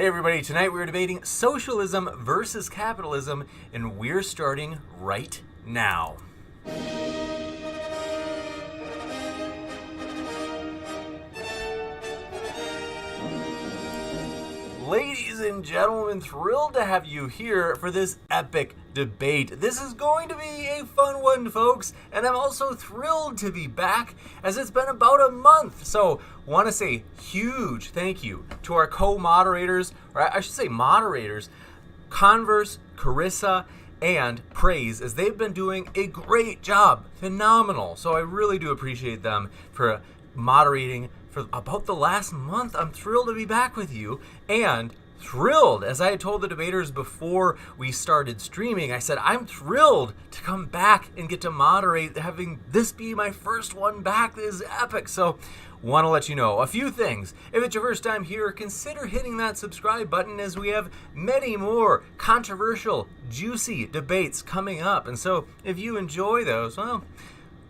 Hey everybody, tonight we're debating socialism versus capitalism, and we're starting right now. Ladies and gentlemen, thrilled to have you here for this epic debate. This is going to be a fun one, folks, and I'm also thrilled to be back as it's been about a month. So, want to say huge thank you to our co-moderators, or I should say moderators, Converse, Carissa, and Praise, as they've been doing a great job. Phenomenal. So I really do appreciate them for moderating for about the last month. I'm thrilled to be back with you, and thrilled, as I had told the debaters before we started streaming, I said I'm thrilled to come back and get to moderate, having this be my first one back. This is epic. So want to let you know a few things. If it's your first time here, consider hitting that subscribe button, as we have many more controversial, juicy debates coming up. And so if you enjoy those, well,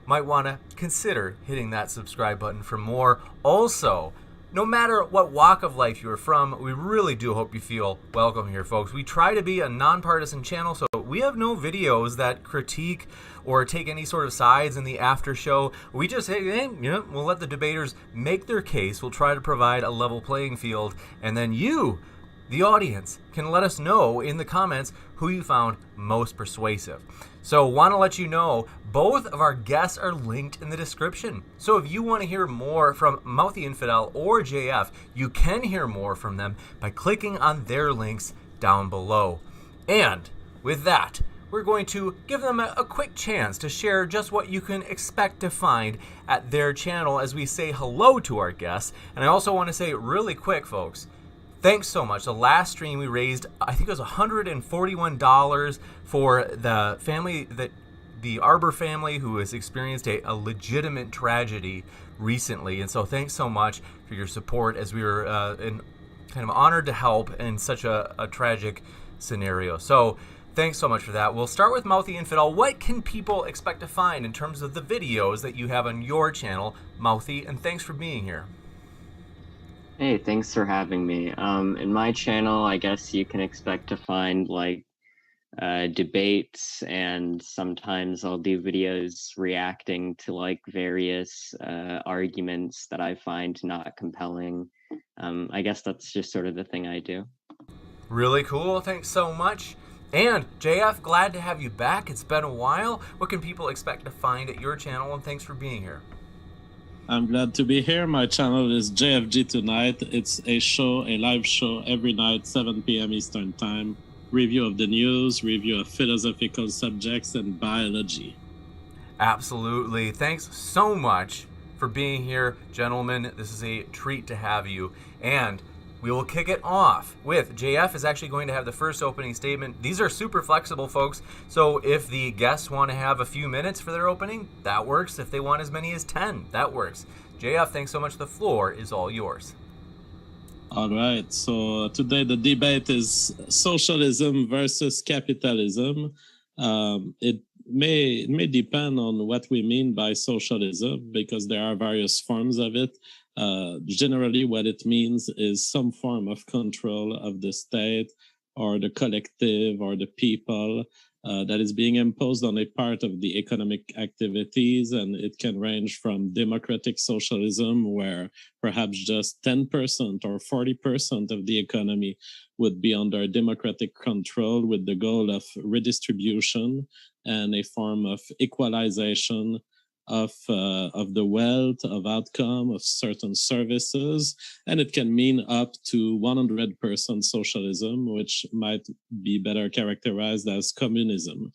might want to consider hitting that subscribe button for more. Also, no matter what walk of life you're from, we really do hope you feel welcome here, folks. We try to be a nonpartisan channel, so we have no videos that critique or take any sort of sides in the after show. We just say, hey, we'll let the debaters make their case. We'll try to provide a level playing field, and then you, the audience, can let us know in the comments who you found most persuasive. So want to let you know, both of our guests are linked in the description. So if you want to hear more from Mouthy, Infidel, or JF, you can hear more from them by clicking on their links down below. And with that, we're going to give them a quick chance to share just what you can expect to find at their channel as we say hello to our guests. And I also want to say really quick, folks, thanks so much. The last stream we raised, I think it was $141 for the family, the Arbor family, who has experienced a legitimate tragedy recently. And so thanks so much for your support, as we were kind of honored to help in such a tragic scenario. So thanks so much for that. We'll start with Mouthy Infidel. What can people expect to find in terms of the videos that you have on your channel, Mouthy? And thanks for being here. Hey, thanks for having me. In my channel, I guess you can expect to find like debates, and sometimes I'll do videos reacting to like various arguments that I find not compelling. I guess that's just sort of the thing I do. Really cool. Thanks so much. And JF, glad to have you back. It's been a while. What can people expect to find at your channel? And thanks for being here. I'm glad to be here. My channel is JFG Tonight. It's a show, a live show every night, 7 p.m. Eastern Time. Review of the news, review of philosophical subjects, and biology. Absolutely. Thanks so much for being here, gentlemen. This is a treat to have you. And we will kick it off with JF is actually going to have the first opening statement. These are super flexible, folks. So if the guests want to have a few minutes for their opening, that works. If they want as many as 10, that works. JF, thanks so much. The floor is all yours. All right. So today the debate is socialism versus capitalism. It may depend on what we mean by socialism, because there are various forms of it. Generally, what it means is some form of control of the state or the collective or the people that is being imposed on a part of the economic activities. And it can range from democratic socialism, where perhaps just 10% or 40% of the economy would be under democratic control, with the goal of redistribution and a form of equalization of the wealth, of outcome, of certain services. And it can mean up to 100% socialism, which might be better characterized as communism.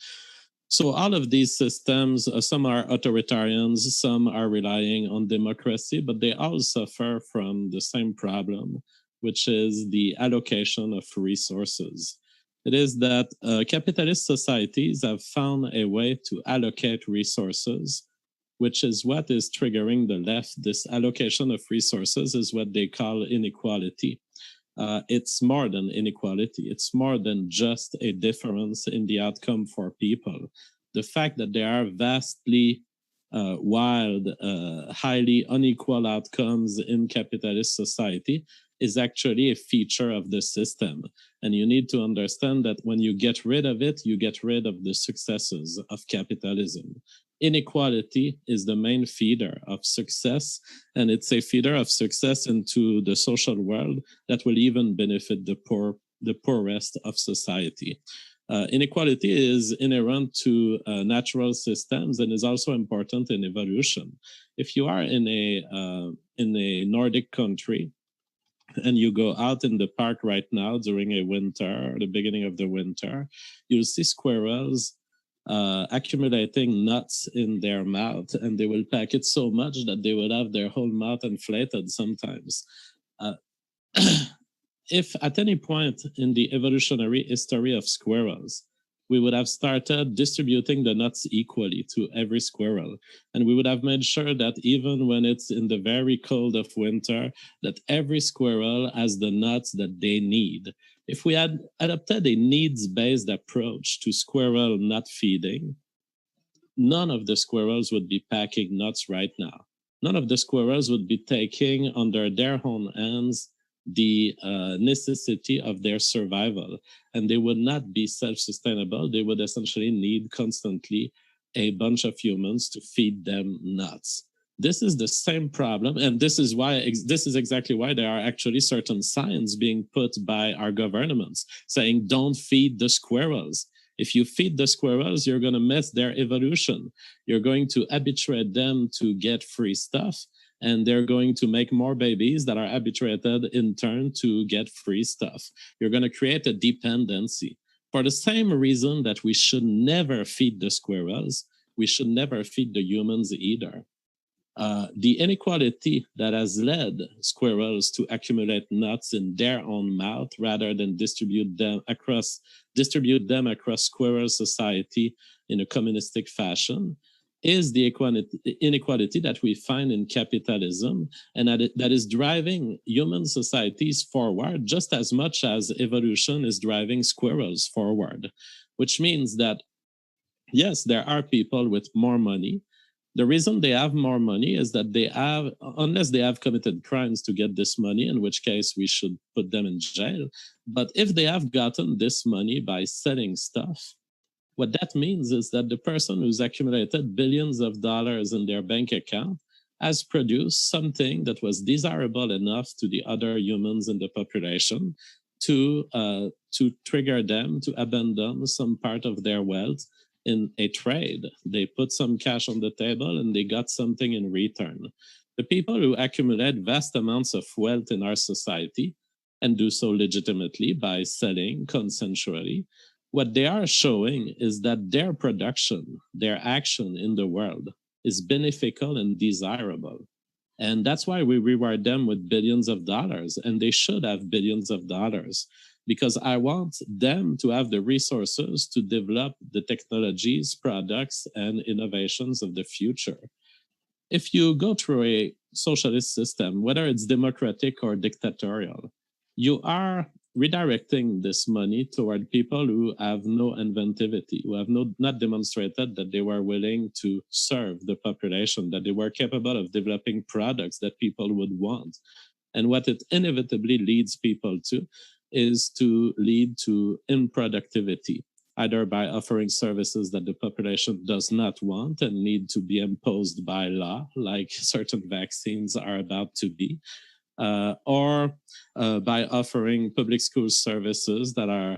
So all of these systems, some are authoritarians, some are relying on democracy, but they all suffer from the same problem, which is the allocation of resources. It is that capitalist societies have found a way to allocate resources, which is what is triggering the left. This allocation of resources is what they call inequality. It's more than inequality. It's more than just a difference in the outcome for people. The fact that there are vastly wild, highly unequal outcomes in capitalist society is actually a feature of the system. And you need to understand that when you get rid of it, you get rid of the successes of capitalism. Inequality is the main feeder of success, and it's a feeder of success into the social world that will even benefit the poorest of society. Inequality is inherent to natural systems and is also important in evolution. If you are in a Nordic country and you go out in the park right now during a winter, or the beginning of the winter, you'll see squirrels accumulating nuts in their mouth, and they will pack it so much that they will have their whole mouth inflated sometimes. If at any point in the evolutionary history of squirrels, we would have started distributing the nuts equally to every squirrel, and we would have made sure that even when it's in the very cold of winter, that every squirrel has the nuts that they need. If we had adopted a needs-based approach to squirrel nut feeding, none of the squirrels would be packing nuts right now. None of the squirrels would be taking under their own hands the necessity of their survival, and they would not be self-sustainable. They would essentially need constantly a bunch of humans to feed them nuts. This is the same problem, and this is exactly why there are actually certain signs being put by our governments saying, don't feed the squirrels. If you feed the squirrels, you're going to miss their evolution. You're going to habituate them to get free stuff, and they're going to make more babies that are habituated in turn to get free stuff. You're going to create a dependency. For the same reason that we should never feed the squirrels, we should never feed the humans either. The inequality that has led squirrels to accumulate nuts in their own mouth rather than distribute them across squirrel society in a communistic fashion is the inequality that we find in capitalism, and that is driving human societies forward just as much as evolution is driving squirrels forward, which means that, yes, there are people with more money. The reason they have more money is that they have, unless they have committed crimes to get this money, in which case we should put them in jail. But if they have gotten this money by selling stuff, what that means is that the person who's accumulated billions of dollars in their bank account has produced something that was desirable enough to the other humans in the population to trigger them to abandon some part of their wealth in a trade. They put some cash on the table and they got something in return. The people who accumulate vast amounts of wealth in our society and do so legitimately by selling consensually, what they are showing is that their production, their action in the world is beneficial and desirable. And that's why we reward them with billions of dollars, and they should have billions of dollars, because I want them to have the resources to develop the technologies, products, and innovations of the future. If you go through a socialist system, whether it's democratic or dictatorial, you are redirecting this money toward people who have no inventivity, who have not demonstrated that they were willing to serve the population, that they were capable of developing products that people would want. And what it inevitably leads people to is to lead to improductivity, either by offering services that the population does not want and need to be imposed by law, like certain vaccines are about to be, or by offering public school services that are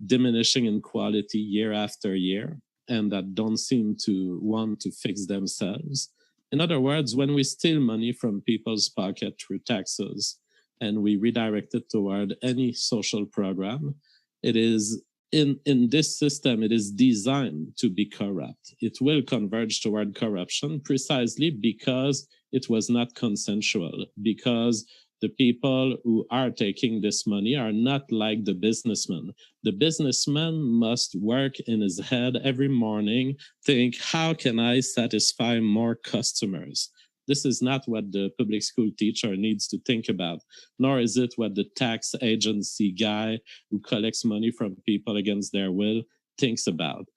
diminishing in quality year after year and that don't seem to want to fix themselves. In other words, when we steal money from people's pocket through taxes and we redirect it toward any social program, it is in this system, it is designed to be corrupt. It will converge toward corruption precisely because it was not consensual, because the people who are taking this money are not like the businessman. The businessman must work in his head every morning, think, how can I satisfy more customers? This is not what the public school teacher needs to think about, nor is it what the tax agency guy who collects money from people against their will thinks about.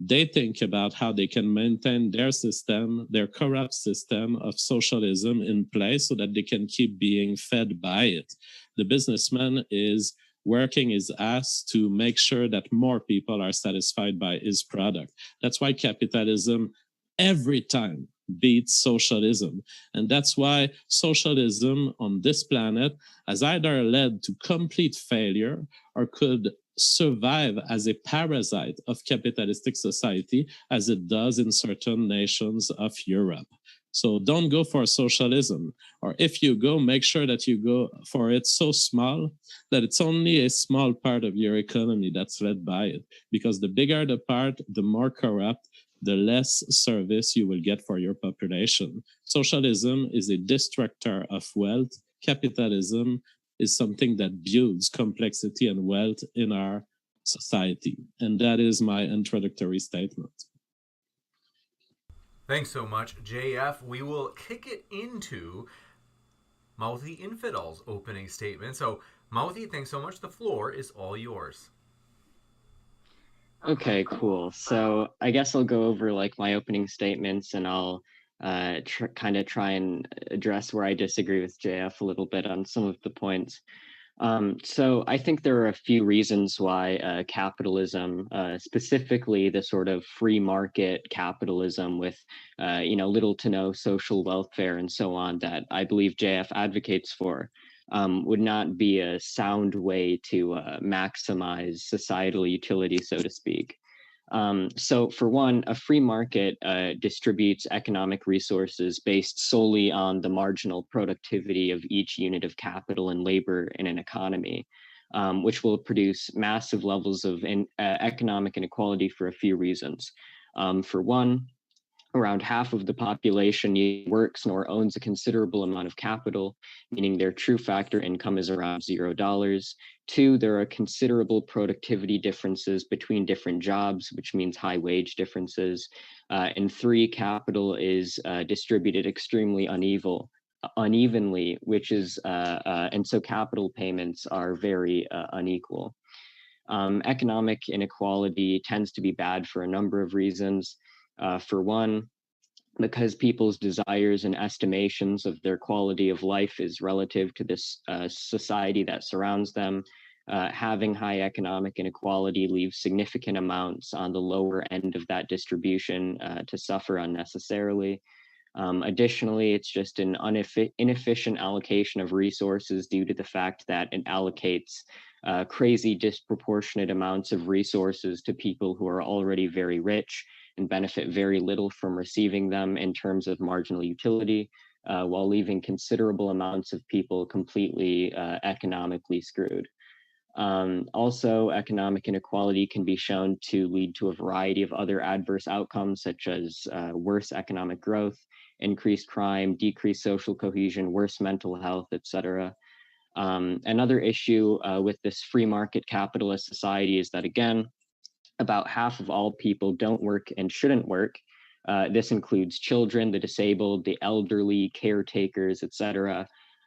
they think about how they can maintain their system, their corrupt system of socialism in place so that they can keep being fed by it. The businessman is working his ass to make sure that more people are satisfied by his product. That's why capitalism every time beats socialism. And that's why socialism on this planet has either led to complete failure or could survive as a parasite of capitalistic society as it does in certain nations of Europe. So don't go for socialism, or if you go, make sure that you go for it so small that it's only a small part of your economy that's led by it. Because the bigger the part, the more corrupt, the less service you will get for your population. Socialism is a destructor of wealth. Capitalism is something that builds complexity and wealth in our society. And that is my introductory statement. Thanks so much, JF. We will kick it into Mouthy Infidel's opening statement. So, Mouthy, thanks so much. The floor is all yours. Okay, cool. So I guess I'll go over like my opening statements, and I'll kind of try and address where I disagree with JF a little bit on some of the points. So I think there are a few reasons why capitalism, specifically the sort of free market capitalism with, little to no social welfare and so on, that I believe JF advocates for, would not be a sound way to maximize societal utility, so to speak. So for one, a free market distributes economic resources based solely on the marginal productivity of each unit of capital and labor in an economy, which will produce massive levels of economic inequality for a few reasons. For one, around half of the population neither works nor owns a considerable amount of capital, meaning their true factor income is around $0. Two, there are considerable productivity differences between different jobs, which means high wage differences. And three, capital is distributed extremely unevenly, which is, and so capital payments are very unequal. Economic inequality tends to be bad for a number of reasons. For one, because people's desires and estimations of their quality of life is relative to this society that surrounds them. Having high economic inequality leaves significant amounts on the lower end of that distribution to suffer unnecessarily. Additionally, it's just an inefficient allocation of resources due to the fact that it allocates crazy disproportionate amounts of resources to people who are already very rich and benefit very little from receiving them in terms of marginal utility, while leaving considerable amounts of people completely economically screwed. Also, economic inequality can be shown to lead to a variety of other adverse outcomes, such as worse economic growth, increased crime, decreased social cohesion, worse mental health, etc. Another issue with this free market capitalist society is that, again, about half of all people don't work and shouldn't work. This includes children, the disabled, the elderly, caretakers, etc.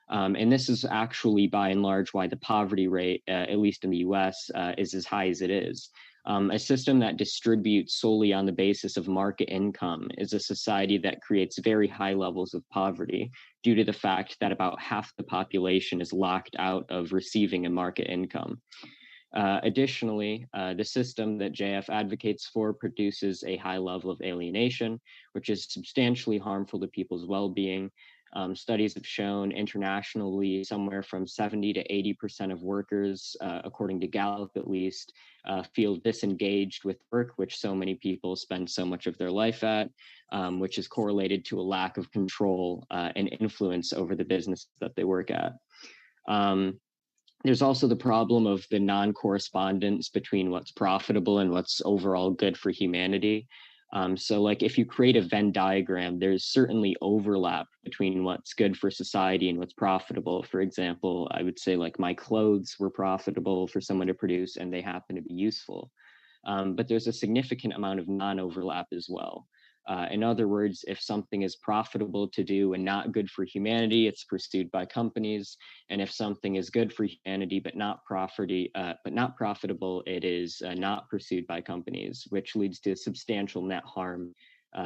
And this is actually, by and large, why the poverty rate, at least in the US, is as high as it is. A system that distributes solely on the basis of market income is a society that creates very high levels of poverty due to the fact that about half the population is locked out of receiving a market income. Additionally, the system that JF advocates for produces a high level of alienation, which is substantially harmful to people's well-being. Studies have shown internationally somewhere from 70 to 80% of workers, according to Gallup at least, feel disengaged with work, which so many people spend so much of their life at, which is correlated to a lack of control and influence over the business that they work at. There's also the problem of the non-correspondence between what's profitable and what's overall good for humanity. So like if you create a Venn diagram, there's certainly overlap between what's good for society and what's profitable. For example, I would say like my clothes were profitable for someone to produce and they happen to be useful. But there's a significant amount of non-overlap as well. In other words, if something is profitable to do and not good for humanity, it's pursued by companies. And if something is good for humanity but not profitable, it is not pursued by companies, which leads to substantial net harm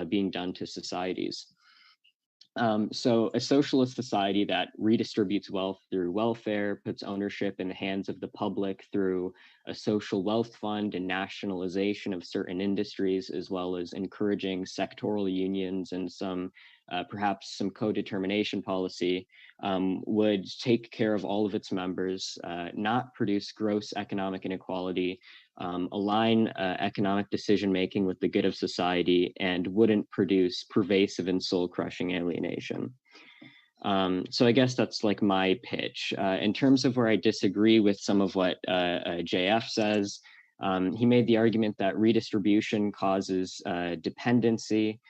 being done to societies. So a socialist society that redistributes wealth through welfare, puts ownership in the hands of the public through a social wealth fund and nationalization of certain industries, as well as encouraging sectoral unions and perhaps some co-determination policy, would take care of all of its members, not produce gross economic inequality, align economic decision making with the good of society, and wouldn't produce pervasive and soul crushing alienation. So I guess that's like my pitch. In terms of where I disagree with some of what JF says, he made the argument that redistribution causes dependency.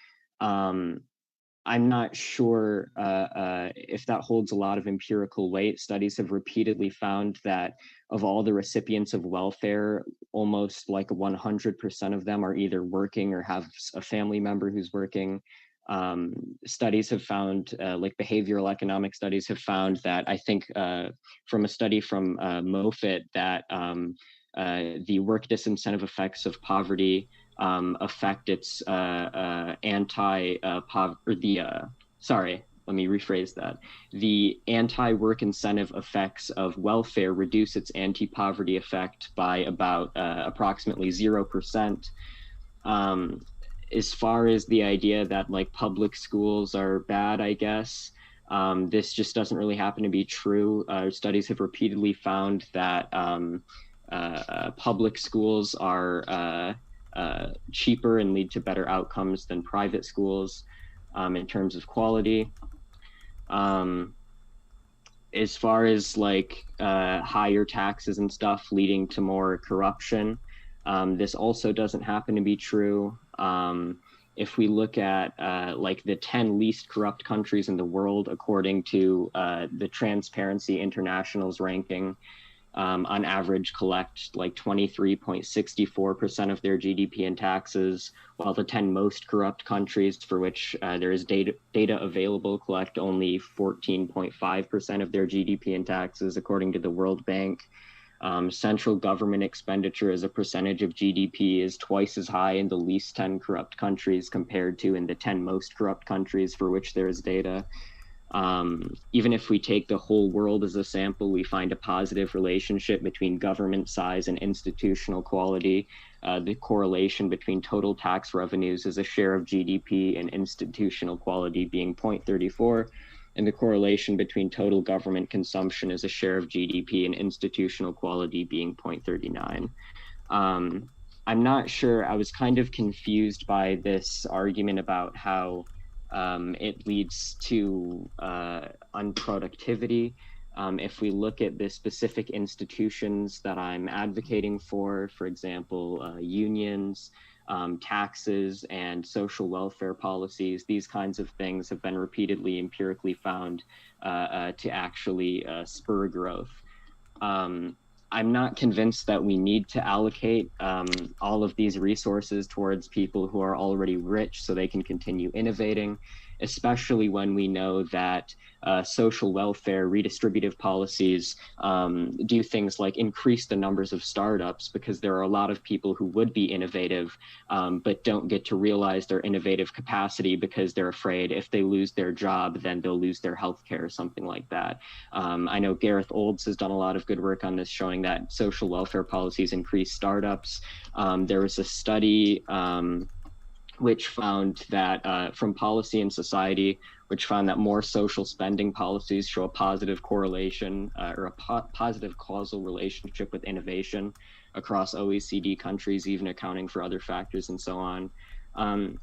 I'm not sure if that holds a lot of empirical weight. Studies have repeatedly found that of all the recipients of welfare, almost like 100% of them are either working or have a family member who's working. Studies have found, like behavioral economic studies have found that, I think from a study from Mouthy, that the work disincentive effects of poverty affect its let me rephrase that. The anti-work incentive effects of welfare reduce its anti-poverty effect by about approximately 0%. As far as the idea that like public schools are bad, I guess, this just doesn't really happen to be true. Studies have repeatedly found that public schools are cheaper and lead to better outcomes than private schools in terms of quality. As far as like higher taxes and stuff leading to more corruption, this also doesn't happen to be true. If we look at like the 10 least corrupt countries in the world, according to the Transparency International's ranking, on average collect like 23.64% of their GDP in taxes, while the 10 most corrupt countries for which there is data available collect only 14.5% of their GDP in taxes, according to the World Bank. Central government expenditure as a percentage of GDP is twice as high in the least 10 corrupt countries compared to in the 10 most corrupt countries for which there is data. Even if we take the whole world as a sample, we find a positive relationship between government size and institutional quality. The correlation between total tax revenues as a share of GDP and institutional quality being 0.34, and the correlation between total government consumption as a share of GDP and institutional quality being 0.39. I'm not sure, I was kind of confused by this argument about how it leads to unproductivity. If we look at the specific institutions that I'm advocating for example, unions, taxes, and social welfare policies, these kinds of things have been repeatedly empirically found to actually spur growth. I'm not convinced that we need to allocate all of these resources towards people who are already rich so they can continue innovating, especially when we know that social welfare redistributive policies do things like increase the numbers of startups, because there are a lot of people who would be innovative but don't get to realize their innovative capacity because they're afraid if they lose their job, then they'll lose their healthcare or something like that. I know Gareth Olds has done a lot of good work on this, showing that social welfare policies increase startups. There was a study which found that from Policy and Society, which found that more social spending policies show a positive correlation or a positive causal relationship with innovation across OECD countries, even accounting for other factors and so on.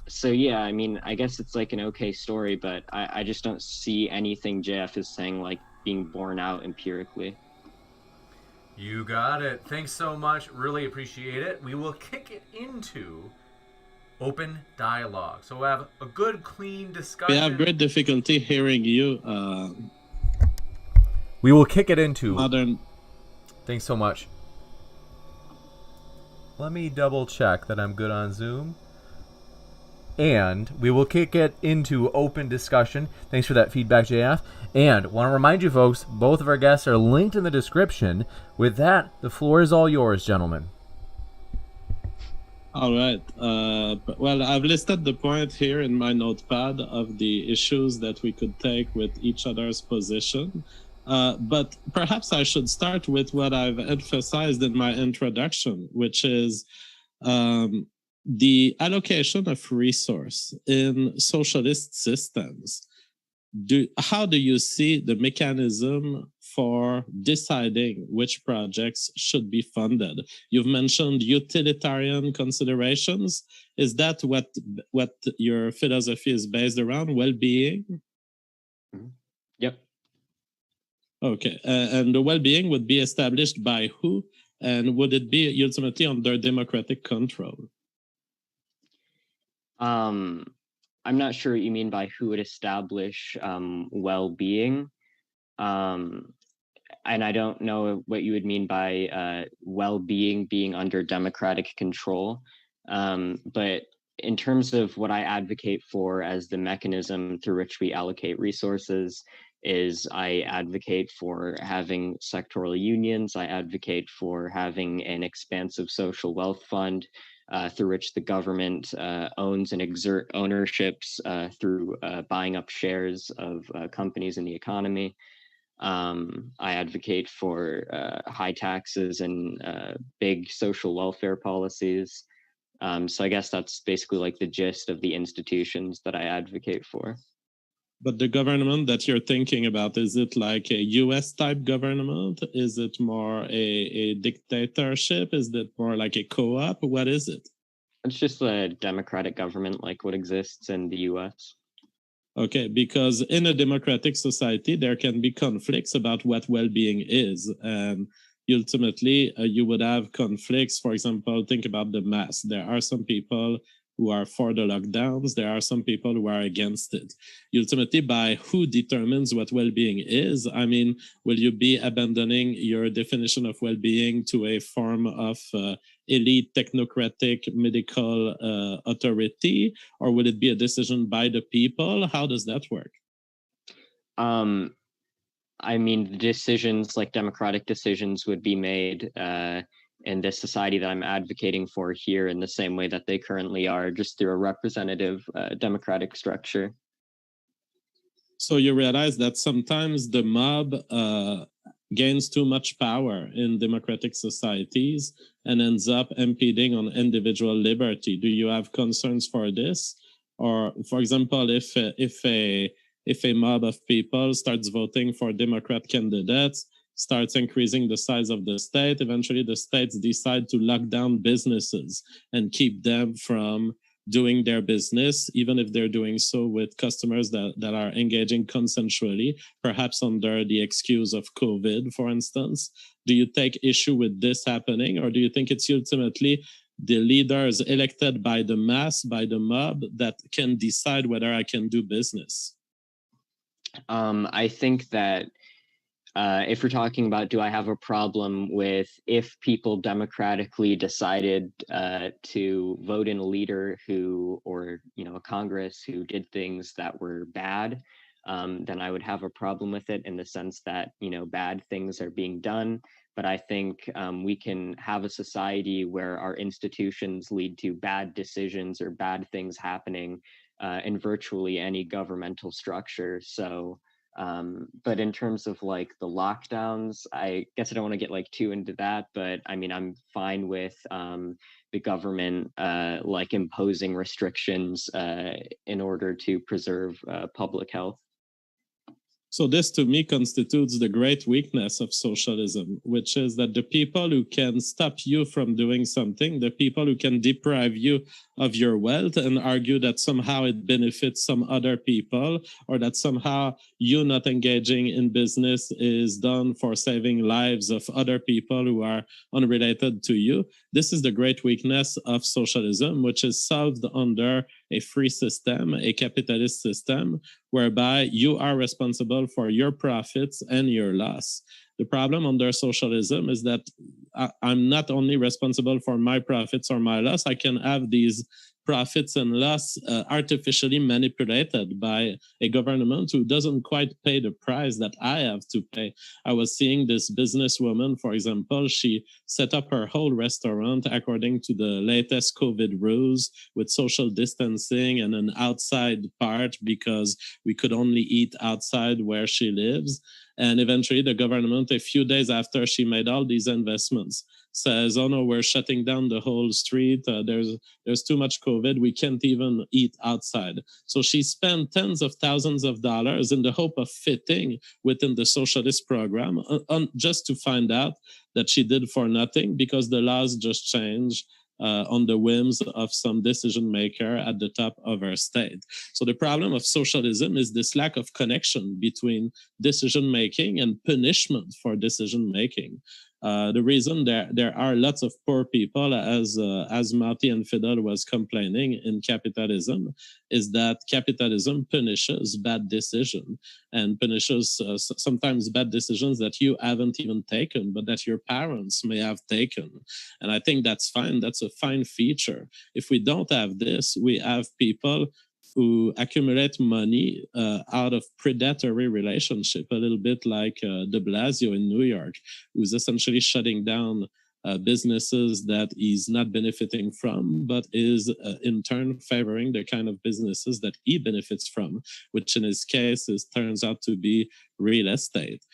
So yeah, I mean, I guess it's like an okay story, but I just don't see anything JF is saying like being borne out empirically. You got it. Thanks so much. Really appreciate it. We will kick it into open dialogue. So we'll have a good, clean discussion. We have great difficulty hearing you. We will kick it into modern. Thanks so much. Let me double check that I'm good on Zoom. and we will kick it into open discussion. Thanks for that feedback, JF. And want to remind you folks, both of our guests are linked in the description. With that, the floor is all yours, gentlemen. All right. Well, I've listed the point here in my notepad of the issues that we could take with each other's position. But perhaps I should start with what I've emphasized in my introduction, which is the allocation of resource in socialist systems. How do you see the mechanism for deciding which projects should be funded? You've mentioned utilitarian considerations. Is that what your philosophy is based around? Well-being? Yep. Okay, and the well-being would be established by who? And would it be ultimately under democratic control? I'm not sure what you mean by who would establish well-being. And I don't know what you would mean by well-being being under democratic control. But in terms of what I advocate for as the mechanism through which we allocate resources, is I advocate for having sectoral unions. I advocate for having an expansive social wealth fund through which the government owns and exert ownerships through buying up shares of companies in the economy. I advocate for high taxes and big social welfare policies. So I guess that's basically like the gist of the institutions that I advocate for. But the government that you're thinking about, is it like a US type government? Is it more a dictatorship? Is it more like a co-op? What is it? It's just a democratic government like what exists in the US. Okay, because in a democratic society, there can be conflicts about what well-being is. And ultimately, you would have conflicts. For example, think about the mask. There are some people who are for the lockdowns. There are some people who are against it. Ultimately, by who determines what well-being is, I mean, will you be abandoning your definition of well-being to a form of elite technocratic medical authority, or will it be a decision by the people? How does that work? I mean, decisions like democratic decisions would be made in this society that I'm advocating for here in the same way that they currently are, just through a representative democratic structure. So you realize that sometimes the mob gains too much power in democratic societies and ends up impeding on individual liberty. Do you have concerns for this? Or, for example, if a mob of people starts voting for Democrat candidates, starts increasing the size of the state, eventually the states decide to lock down businesses and keep them from doing their business, even if they're doing so with customers that are engaging consensually, perhaps under the excuse of COVID, for instance. Do you take issue with this happening, or do you think it's ultimately the leaders elected by the mass, by the mob, that can decide whether I can do business? I think that if we're talking about, do I have a problem with if people democratically decided to vote in a leader who, or a Congress who did things that were bad, then I would have a problem with it in the sense that bad things are being done. But I think we can have a society where our institutions lead to bad decisions or bad things happening in virtually any governmental structure. So. But in terms of like the lockdowns, I guess I don't want to get like too into that, but I mean, I'm fine with the government like imposing restrictions in order to preserve public health. So this to me constitutes the great weakness of socialism, which is that the people who can stop you from doing something, the people who can deprive you of your wealth and argue that somehow it benefits some other people, or that somehow you not engaging in business is done for saving lives of other people who are unrelated to you. This is the great weakness of socialism, which is solved under a free system, a capitalist system, whereby you are responsible for your profits and your loss. The problem under socialism is that I'm not only responsible for my profits or my loss, I can have these profits and loss artificially manipulated by a government who doesn't quite pay the price that I have to pay. I was seeing this businesswoman, for example, she set up her whole restaurant according to the latest COVID rules with social distancing and an outside part because we could only eat outside where she lives. And eventually the government, a few days after she made all these investments, says, oh no, we're shutting down the whole street. There's too much COVID. We can't even eat outside. So she spent tens of thousands of dollars in the hope of fitting within the socialist program, just to find out that she did for nothing because the laws just changed on the whims of some decision maker at the top of our state. So the problem of socialism is this lack of connection between decision making and punishment for decision making. The reason there are lots of poor people, as Mouthy and Infidel was complaining in capitalism, is that capitalism punishes bad decision and punishes sometimes bad decisions that you haven't even taken, but that your parents may have taken. And I think that's fine. That's a fine feature. If we don't have this, we have people who accumulate money out of predatory relationship, a little bit like de Blasio in New York, who's essentially shutting down businesses that he's not benefiting from, but is in turn favoring the kind of businesses that he benefits from, which in his case turns out to be real estate.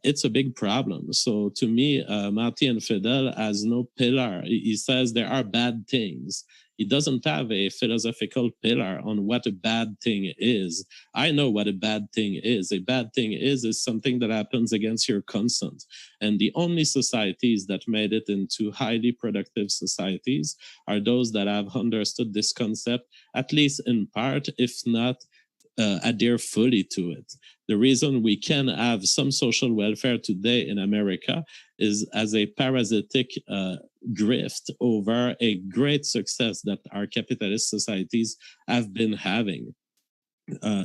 It's a big problem. So to me, Mouthy and Infidel has no pillar. He says there are bad things. He doesn't have a philosophical pillar on what a bad thing is. I know what a bad thing is. A bad thing is something that happens against your consent. And the only societies that made it into highly productive societies are those that have understood this concept, at least in part, if not adhere fully to it. The reason we can have some social welfare today in America is as a parasitic grift over a great success that our capitalist societies have been having.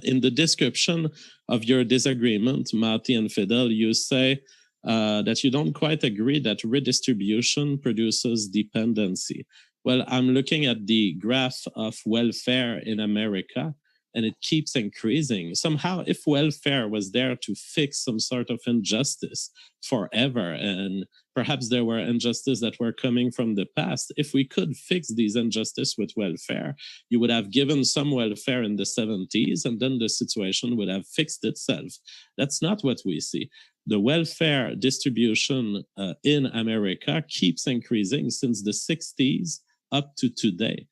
In the description of your disagreement, Mouthy and Infidel, you say that you don't quite agree that redistribution produces dependency. Well, I'm looking at the graph of welfare in America, and it keeps increasing. Somehow, if welfare was there to fix some sort of injustice forever, and perhaps there were injustices that were coming from the past, if we could fix these injustices with welfare, you would have given some welfare in the 70s, and then the situation would have fixed itself. That's not what we see. The welfare distribution in America keeps increasing since the 60s up to today.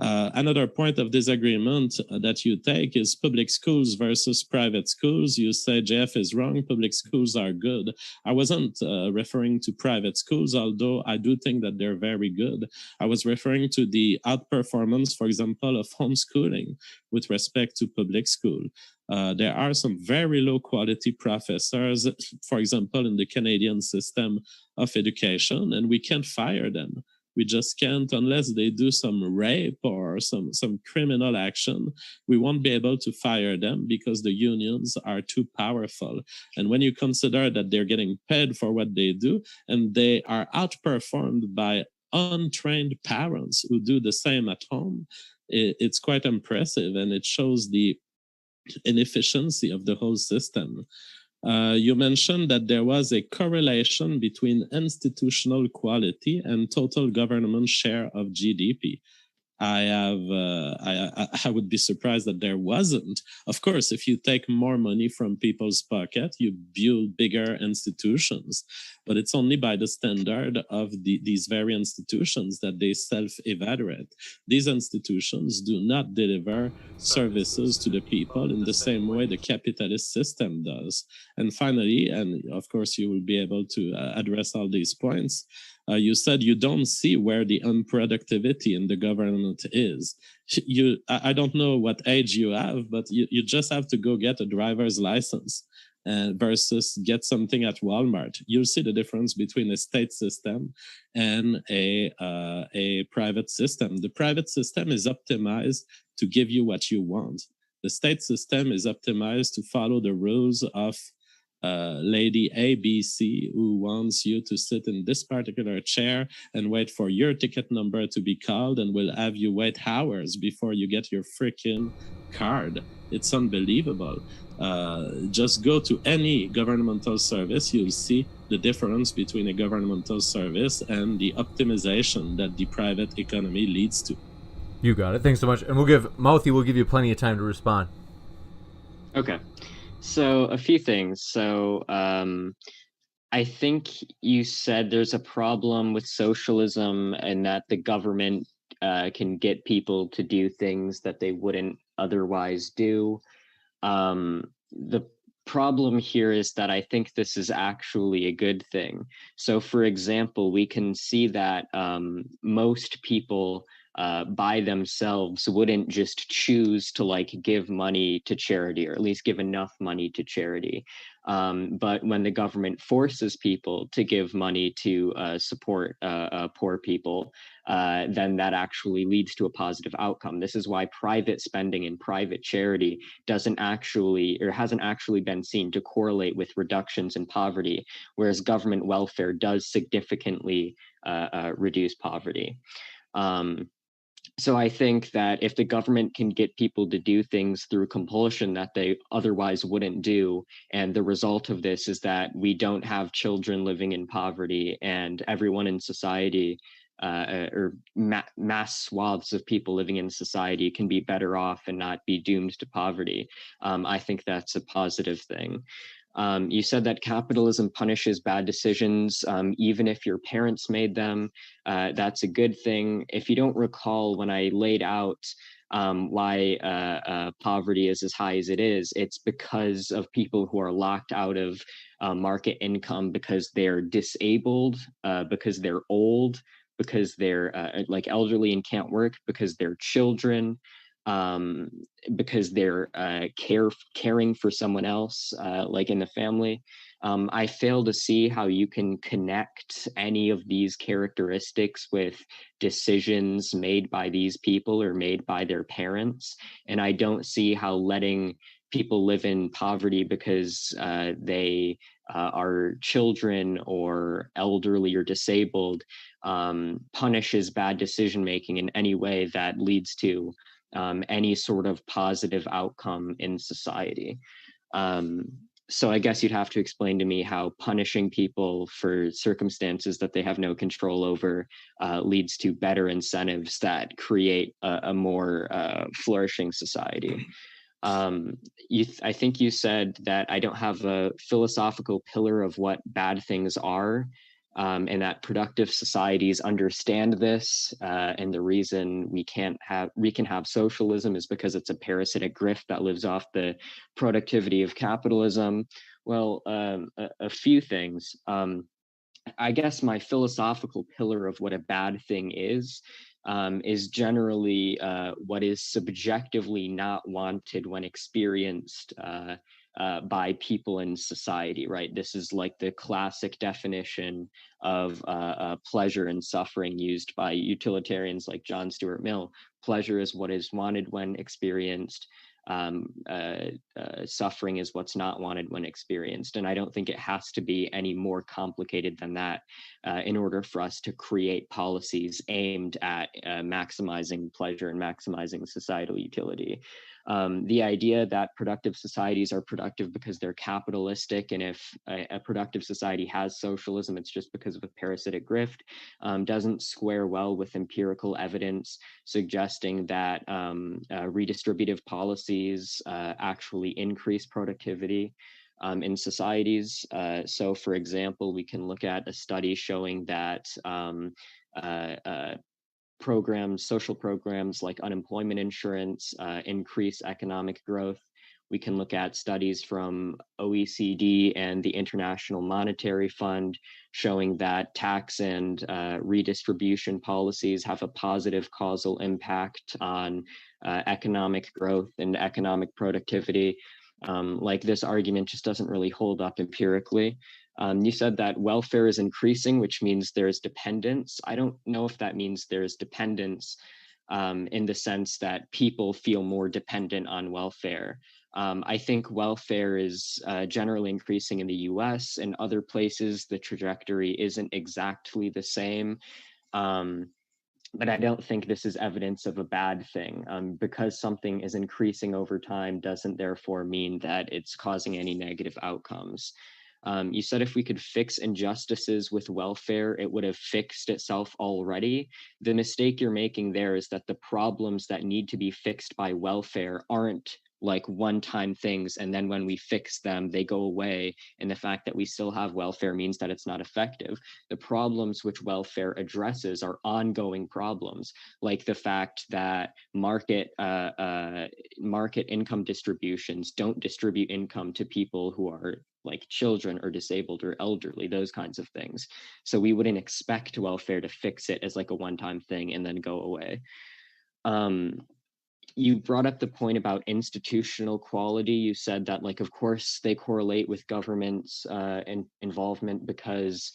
Another point of disagreement that you take is public schools versus private schools. You say JF is wrong, public schools are good. I wasn't referring to private schools, although I do think that they're very good. I was referring to the outperformance, for example, of homeschooling with respect to public school. There are some very low quality professors, for example, in the Canadian system of education, and we can't fire them. We just can't unless they do some rape or some criminal action. We won't be able to fire them because the unions are too powerful. And when you consider that they're getting paid for what they do and they are outperformed by untrained parents who do the same at home, it's quite impressive, and it shows the inefficiency of the whole system. You mentioned that there was a correlation between institutional quality and total government share of GDP. I would be surprised that there wasn't. Of course, if you take more money from people's pocket, you build bigger institutions, but it's only by the standard of these very institutions that they self-evaluate. These institutions do not deliver services to the people in the same way the capitalist system does. And finally, and of course you will be able to address all these points, you said you don't see where the unproductivity in the government is. I don't know what age you have, but you just have to go get a driver's license versus get something at Walmart. You'll see the difference between a state system and a private system. The private system is optimized to give you what you want. The state system is optimized to follow the rules of Lady ABC who wants you to sit in this particular chair and wait for your ticket number to be called, and will have you wait hours before you get your freaking card. It's unbelievable. Just go to any governmental service, you'll see the difference between a governmental service and the optimization that the private economy leads to. You got it. Thanks so much. And Mouthy will give you plenty of time to respond. Okay. So a few things. So I think you said there's a problem with socialism and that the government can get people to do things that they wouldn't otherwise do. The problem here is that I think this is actually a good thing. So, for example, we can see that most people by themselves wouldn't just choose to like give money to charity, or at least give enough money to charity. But when the government forces people to give money to support poor people, then that actually leads to a positive outcome. This is why private spending and private charity hasn't actually been seen to correlate with reductions in poverty, whereas government welfare does significantly reduce poverty. So I think that if the government can get people to do things through compulsion that they otherwise wouldn't do, and the result of this is that we don't have children living in poverty, and everyone in society, or mass swaths of people living in society, can be better off and not be doomed to poverty, I think that's a positive thing. You said that capitalism punishes bad decisions, even if your parents made them. That's a good thing. If you don't recall, when I laid out why poverty is as high as it is, it's because of people who are locked out of market income because they're disabled, because they're old, because they're like elderly and can't work, because they're children, because they're caring for someone else, like in the family. I fail to see how you can connect any of these characteristics with decisions made by these people or made by their parents. And I don't see how letting people live in poverty because they are children or elderly or disabled punishes bad decision making in any way that leads to any sort of positive outcome in society. So I guess you'd have to explain to me how punishing people for circumstances that they have no control over leads to better incentives that create a more flourishing society. I think you said that I don't have a philosophical pillar of what bad things are, and that productive societies understand this, and the reason we can have socialism is because it's a parasitic grift that lives off the productivity of capitalism. Well, a few things. I guess my philosophical pillar of what a bad thing is generally what is subjectively not wanted when experienced by people in society, right? This is like the classic definition of pleasure and suffering used by utilitarians like John Stuart Mill. Pleasure is what is wanted when experienced. Suffering is what's not wanted when experienced. And I don't think it has to be any more complicated than that in order for us to create policies aimed at maximizing pleasure and maximizing societal utility. The idea that productive societies are productive because they're capitalistic, and if a productive society has socialism, it's just because of a parasitic grift, doesn't square well with empirical evidence suggesting that redistributive policies actually increase productivity in societies. So, for example, we can look at a study showing that social programs like unemployment insurance increase economic growth. We can look at studies from OECD and the International Monetary Fund showing that tax and redistribution policies have a positive causal impact on economic growth and economic productivity. Like, this argument just doesn't really hold up empirically. You said that welfare is increasing, which means there's dependence. I don't know if that means there's dependence in the sense that people feel more dependent on welfare. I think welfare is generally increasing in the US. In other places, the trajectory isn't exactly the same. But I don't think this is evidence of a bad thing. Because something is increasing over time doesn't therefore mean that it's causing any negative outcomes. You said if we could fix injustices with welfare, it would have fixed itself already. The mistake you're making there is that the problems that need to be fixed by welfare aren't like one-time things, and then when we fix them, they go away. And the fact that we still have welfare means that it's not effective. The problems which welfare addresses are ongoing problems, like the fact that market income distributions don't distribute income to people who are like children or disabled or elderly, those kinds of things. So we wouldn't expect welfare to fix it as like a one-time thing and then go away. You brought up the point about institutional quality. You said that, like, of course, they correlate with government's involvement because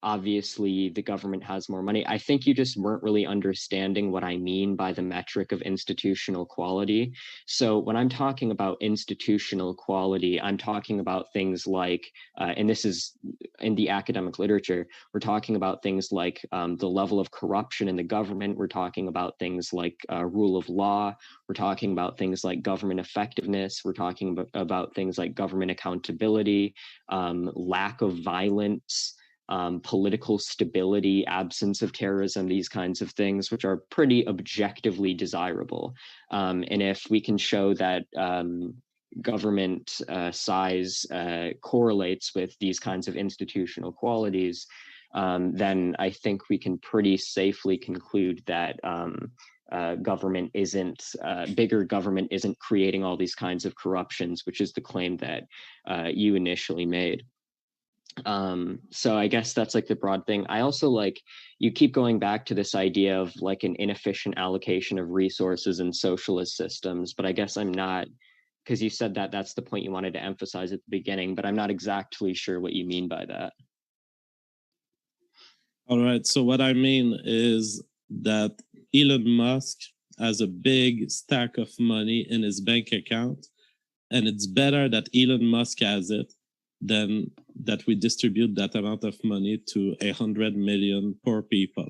obviously the government has more money. I think you just weren't really understanding what I mean by the metric of institutional quality. So when I'm talking about institutional quality, I'm talking about things like, and this is in the academic literature, we're talking about things like the level of corruption in the government. We're talking about things like rule of law. We're talking about things like government effectiveness. We're talking about things like government accountability, lack of violence, political stability, absence of terrorism, these kinds of things, which are pretty objectively desirable. And if we can show that government size correlates with these kinds of institutional qualities, then I think we can pretty safely conclude that bigger government isn't creating all these kinds of corruptions, which is the claim that you initially made. So I guess that's like the broad thing. I also like, you keep going back to this idea of like an inefficient allocation of resources in socialist systems, but I guess I'm not, because you said that that's the point you wanted to emphasize at the beginning, but I'm not exactly sure what you mean by that. All right. So what I mean is that Elon Musk has a big stack of money in his bank account, and it's better that Elon Musk has it than that we distribute that amount of money to 100 million poor people.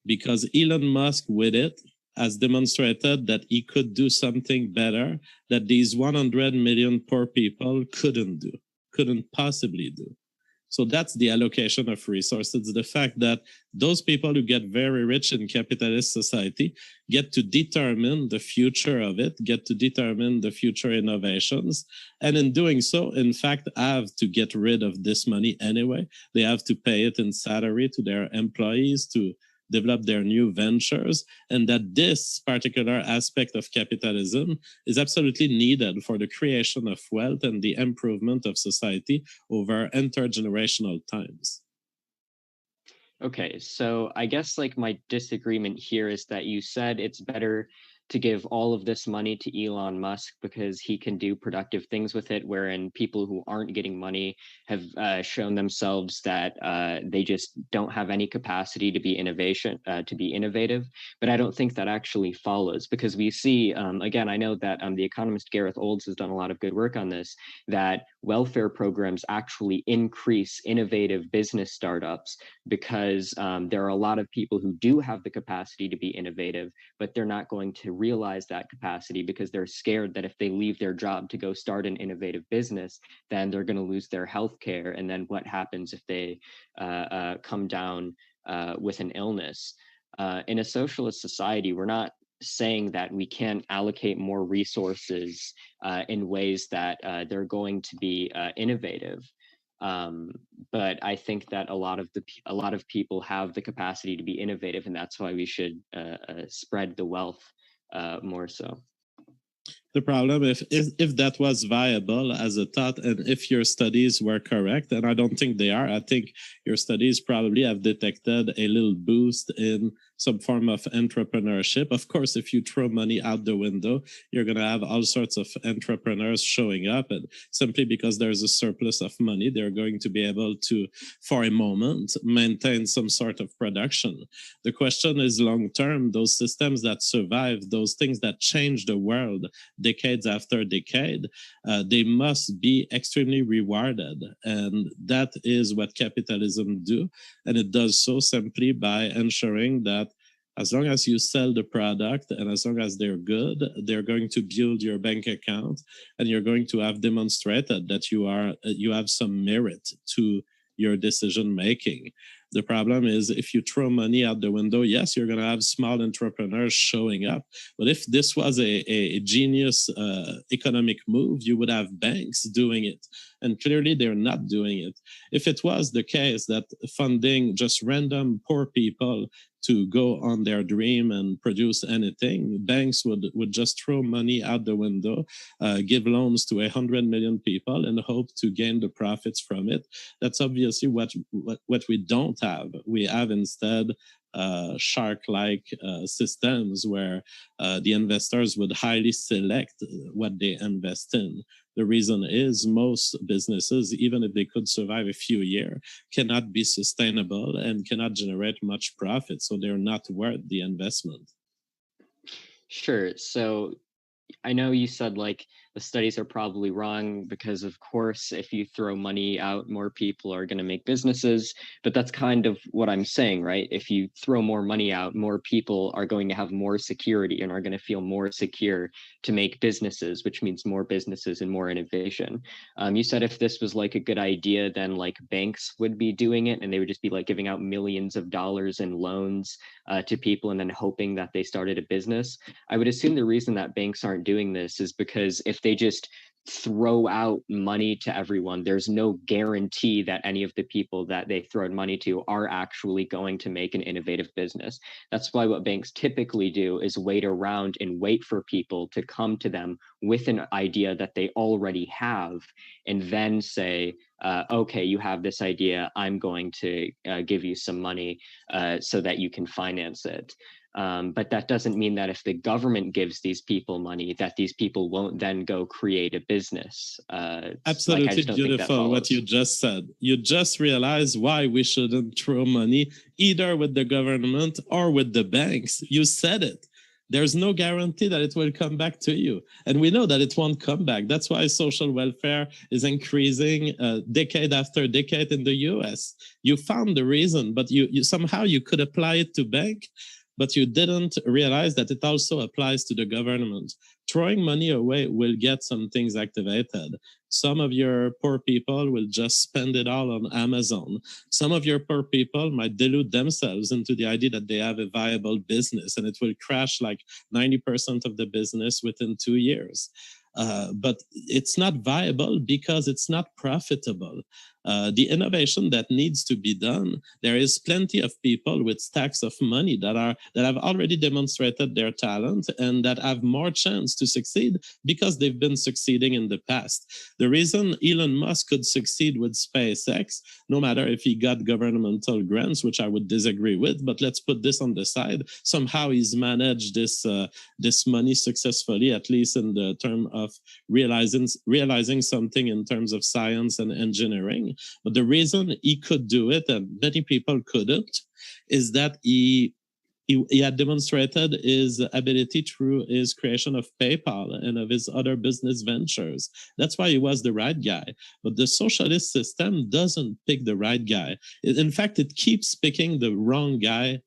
Because Elon Musk with it has demonstrated that he could do something better that these 100 million poor people couldn't possibly do. So that's the allocation of resources. The fact that those people who get very rich in capitalist society get to determine the future of it, get to determine the future innovations. And in doing so, in fact, have to get rid of this money anyway. They have to pay it in salary to their employees to develop their new ventures, and that this particular aspect of capitalism is absolutely needed for the creation of wealth and the improvement of society over intergenerational times. Okay, so I guess like my disagreement here is that you said it's better to give all of this money to Elon Musk because he can do productive things with it, wherein people who aren't getting money have shown themselves that they just don't have any capacity to be innovative. But I don't think that actually follows, because we see, again, I know that the economist Gareth Olds has done a lot of good work on this, that welfare programs actually increase innovative business startups because there are a lot of people who do have the capacity to be innovative, but they're not going to realize that capacity because they're scared that if they leave their job to go start an innovative business, then they're going to lose their health care. And then what happens if they come down with an illness? In a socialist society, we're not saying that we can't allocate more resources in ways that they're going to be innovative. But I think that a lot of people have the capacity to be innovative, and that's why we should spread the wealth more so. The problem, if that was viable as a thought, and if your studies were correct, and I don't think they are, I think your studies probably have detected a little boost in some form of entrepreneurship. Of course, if you throw money out the window, you're going to have all sorts of entrepreneurs showing up, and simply because there's a surplus of money, they're going to be able to, for a moment, maintain some sort of production. The question is long term, those systems that survive, those things that change the world decades after decade, they must be extremely rewarded. And that is what capitalism do. And it does so simply by ensuring that as long as you sell the product and as long as they're good, they're going to build your bank account, and you're going to have demonstrated that you have some merit to your decision making. The problem is if you throw money out the window, yes, you're going to have small entrepreneurs showing up. But if this was a genius economic move, you would have banks doing it. And clearly they're not doing it. If it was the case that funding just random poor people to go on their dream and produce anything, banks would just throw money out the window, give loans to 100 million people and hope to gain the profits from it. That's obviously what we don't have. We have instead shark-like systems where the investors would highly select what they invest in. The reason is most businesses, even if they could survive a few years, cannot be sustainable and cannot generate much profit, so they're not worth the investment. Sure. So I know you said like the studies are probably wrong because of course if you throw money out, more people are going to make businesses, but that's kind of what I'm saying, right? If you throw more money out, more people are going to have more security and are going to feel more secure to make businesses, which means more businesses and more innovation. You said if this was like a good idea, then like banks would be doing it and they would just be like giving out millions of dollars in loans to people and then hoping that they started a business. I would assume the reason that banks aren't doing this is because if they just throw out money to everyone, there's no guarantee that any of the people that they throw money to are actually going to make an innovative business. That's why what banks typically do is wait around and wait for people to come to them with an idea that they already have, and then say, okay, you have this idea, I'm going to give you some money so that you can finance it. But that doesn't mean that if the government gives these people money, that these people won't then go create a business. Absolutely beautiful what you just said. You just realized why we shouldn't throw money either with the government or with the banks. You said it. There's no guarantee that it will come back to you. And we know that it won't come back. That's why social welfare is increasing decade after decade in the US. You found the reason, but you somehow you could apply it to bank, but you didn't realize that it also applies to the government. Throwing money away will get some things activated. Some of your poor people will just spend it all on Amazon. Some of your poor people might delude themselves into the idea that they have a viable business and it will crash like 90% of the business within 2 years. But it's not viable because it's not profitable. The innovation that needs to be done, there is plenty of people with stacks of money that have already demonstrated their talent and that have more chance to succeed because they've been succeeding in the past. The reason Elon Musk could succeed with SpaceX, no matter if he got governmental grants, which I would disagree with, but let's put this on the side. Somehow he's managed this money successfully, at least in the term of realizing something in terms of science and engineering. But the reason he could do it and many people couldn't is that he had demonstrated his ability through his creation of PayPal and of his other business ventures. That's why he was the right guy. But the socialist system doesn't pick the right guy. In fact, it keeps picking the wrong guy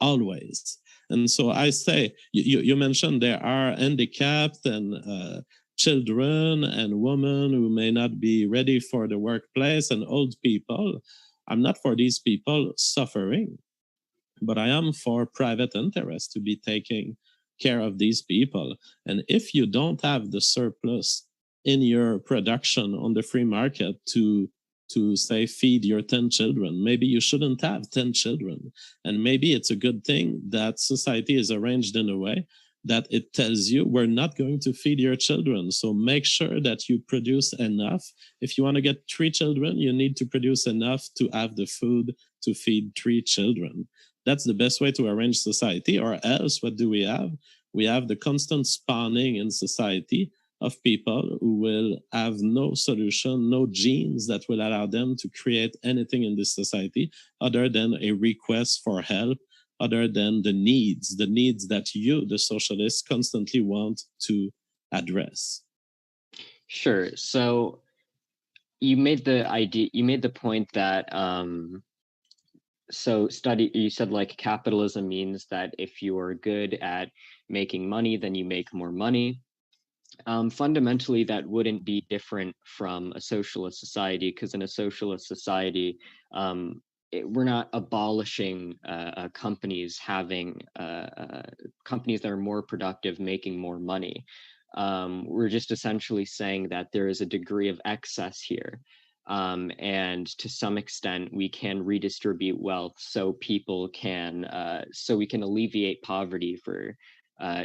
always. And so I say, you mentioned there are handicapped and children and women who may not be ready for the workplace and old people. I'm not for these people suffering, but I am for private interest to be taking care of these people. And if you don't have the surplus in your production on the free market to say feed your 10 children, maybe you shouldn't have 10 children. And maybe it's a good thing that society is arranged in a way that it tells you we're not going to feed your children. So make sure that you produce enough. If you want to get 3 children, you need to produce enough to have the food to feed 3 children. That's the best way to arrange society. Or else, what do we have? We have the constant spawning in society of people who will have no solution, no genes that will allow them to create anything in this society other than a request for help, other than the needs that you, the socialists, constantly want to address. Sure. So you made the point that you said like capitalism means that if you are good at making money, then you make more money. Fundamentally, that wouldn't be different from a socialist society, because in a socialist society, we're not abolishing companies having companies that are more productive making more money. We're just essentially saying that there is a degree of excess here. And to some extent, we can redistribute wealth so people can, so we can alleviate poverty for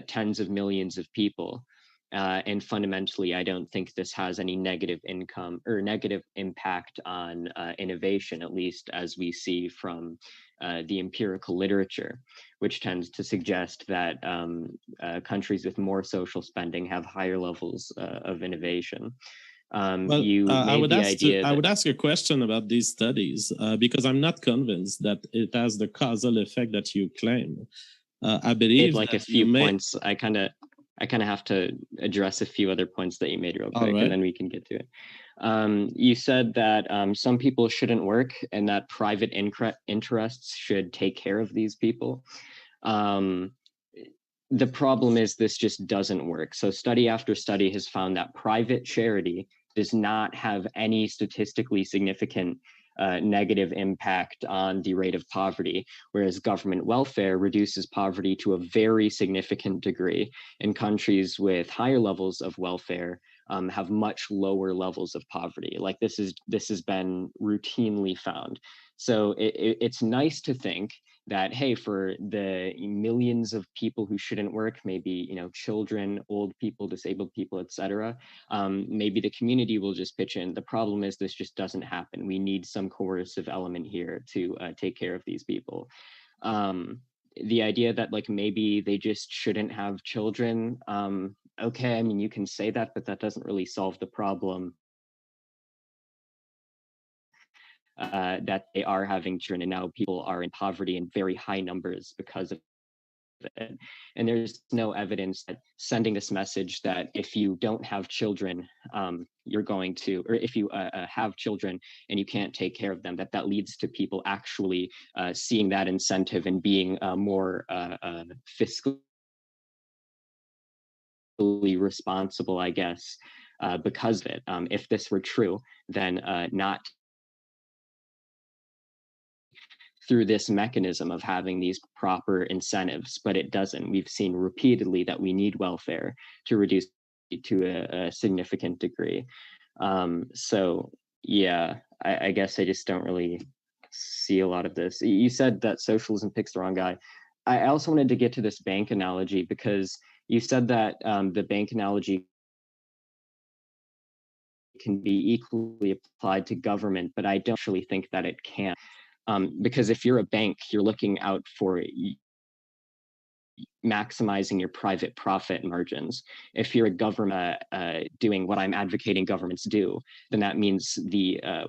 tens of millions of people. And fundamentally, I don't think this has any negative income or negative impact on innovation, at least as we see from the empirical literature, which tends to suggest that countries with more social spending have higher levels of innovation. I would ask a question about these studies because I'm not convinced that it has the causal effect that you claim. I believe like a few points. I kind of have to address a few other points that you made real quick, and then we can get to it. You said that some people shouldn't work and that private interests should take care of these people. The problem is this just doesn't work. So study after study has found that private charity does not have any statistically significant negative impact on the rate of poverty, whereas government welfare reduces poverty to a very significant degree. And countries with higher levels of welfare have much lower levels of poverty. Like this has been routinely found. So it's nice to think that, hey, for the millions of people who shouldn't work, maybe, children, old people, disabled people, etc., maybe the community will just pitch in. The problem is this just doesn't happen. We need some coercive element here to take care of these people. The idea that like maybe they just shouldn't have children, okay, I mean, you can say that, but that doesn't really solve the problem. That they are having children, and now people are in poverty in very high numbers because of it. And there's no evidence that sending this message that if you don't have children, you're going to, or if you have children and you can't take care of them, that leads to people actually seeing that incentive and being more fiscally responsible, I guess, because of it. If this were true, then not through this mechanism of having these proper incentives, but it doesn't. We've seen repeatedly that we need welfare to reduce to a significant degree. So yeah, I guess I just don't really see a lot of this. You said that socialism picks the wrong guy. I also wanted to get to this bank analogy because you said that the bank analogy can be equally applied to government, but I don't actually think that it can. Because if you're a bank, you're looking out for maximizing your private profit margins. If you're a government doing what I'm advocating governments do, then that means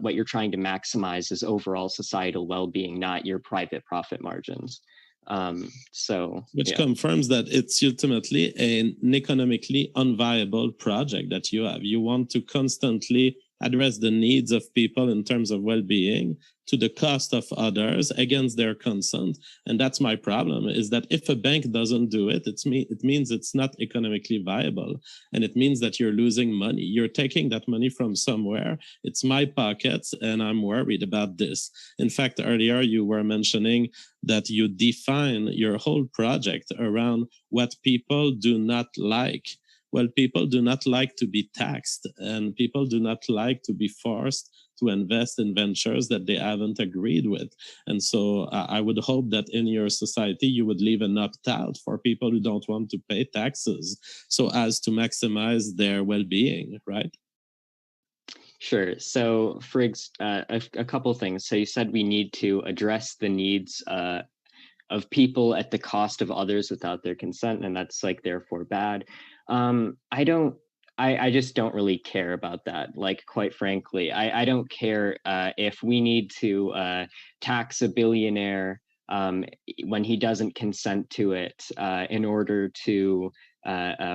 what you're trying to maximize is overall societal well-being, not your private profit margins. Which confirms that it's ultimately an economically unviable project that you have. You want to constantly address the needs of people in terms of well-being to the cost of others against their consent. And that's my problem, is that if a bank doesn't do it, it means it's not economically viable. And it means that you're losing money. You're taking that money from somewhere. It's my pockets, and I'm worried about this. In fact, earlier you were mentioning that you define your whole project around what people do not like. Well, people do not like to be taxed, and people do not like to be forced to invest in ventures that they haven't agreed with. And so I would hope that in your society, you would leave an opt-out for people who don't want to pay taxes so as to maximize their well-being, right? Sure. So for a couple of things. So you said we need to address the needs of people at the cost of others without their consent, and that's like therefore bad. I don't. I just don't really care about that. Like, quite frankly, I don't care if we need to tax a billionaire when he doesn't consent to it in order to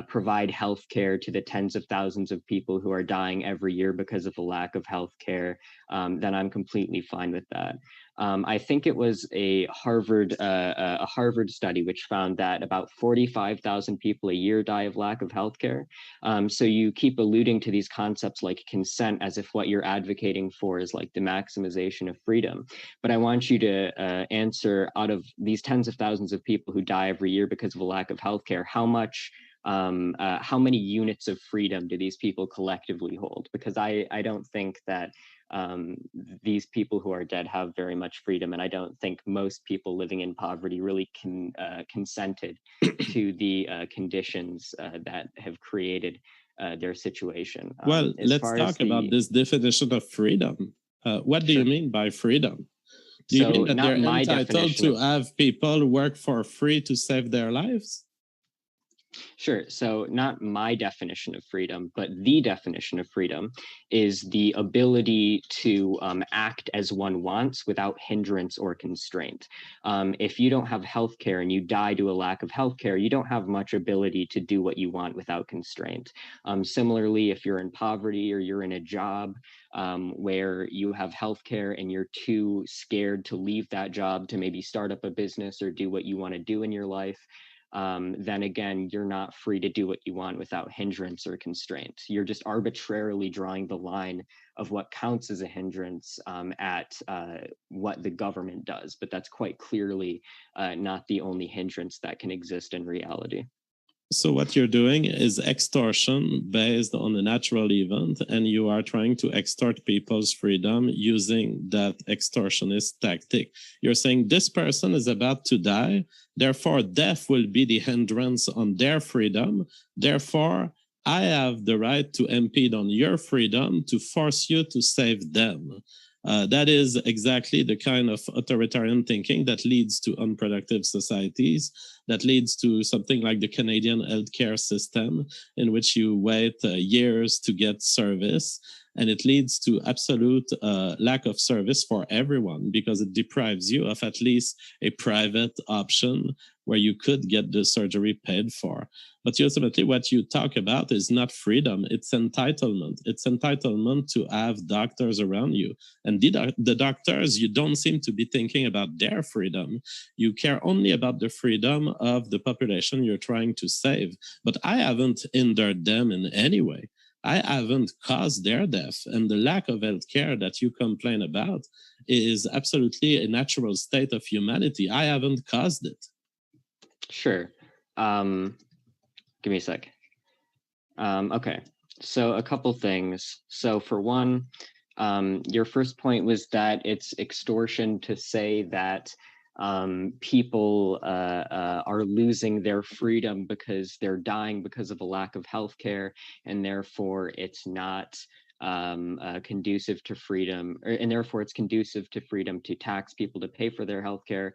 provide health care to the tens of thousands of people who are dying every year because of a lack of health care, then I'm completely fine with that. I think it was a Harvard study which found that about 45,000 people a year die of lack of health care. So you keep alluding to these concepts like consent as if what you're advocating for is like the maximization of freedom. But I want you to answer, out of these tens of thousands of people who die every year because of a lack of healthcare, how many units of freedom do these people collectively hold? Because I don't think that these people who are dead have very much freedom, and I don't think most people living in poverty really consented to the conditions that have created their situation. Well, let's talk about this definition of freedom. What do you mean by freedom? Do you mean that they're entitled to have people work for free to save their lives? Sure. So not my definition of freedom, but the definition of freedom is the ability to act as one wants without hindrance or constraint. If you don't have healthcare and you die to a lack of healthcare, you don't have much ability to do what you want without constraint. Similarly, if you're in poverty or you're in a job where you have healthcare and you're too scared to leave that job to maybe start up a business or do what you want to do in your life, then again, you're not free to do what you want without hindrance or constraint. You're just arbitrarily drawing the line of what counts as a hindrance at what the government does. But that's quite clearly not the only hindrance that can exist in reality. So what you're doing is extortion based on a natural event, and you are trying to extort people's freedom using that extortionist tactic. You're saying this person is about to die, therefore death will be the hindrance on their freedom. Therefore, I have the right to impede on your freedom to force you to save them. That is exactly the kind of authoritarian thinking that leads to unproductive societies, that leads to something like the Canadian healthcare system, in which you wait years to get service, and it leads to absolute lack of service for everyone because it deprives you of at least a private option where you could get the surgery paid for. But ultimately, what you talk about is not freedom, it's entitlement. It's entitlement to have doctors around you. And the doctors, you don't seem to be thinking about their freedom. You care only about the freedom of the population you're trying to save. But I haven't hindered them in any way. I haven't caused their death. And the lack of health care that you complain about is absolutely a natural state of humanity. I haven't caused it. Sure. Give me a sec. Okay, so a couple things. So for one, your first point was that it's extortion to say that people are losing their freedom because they're dying because of a lack of healthcare, and therefore it's not conducive to freedom, and therefore it's conducive to freedom to tax people to pay for their healthcare.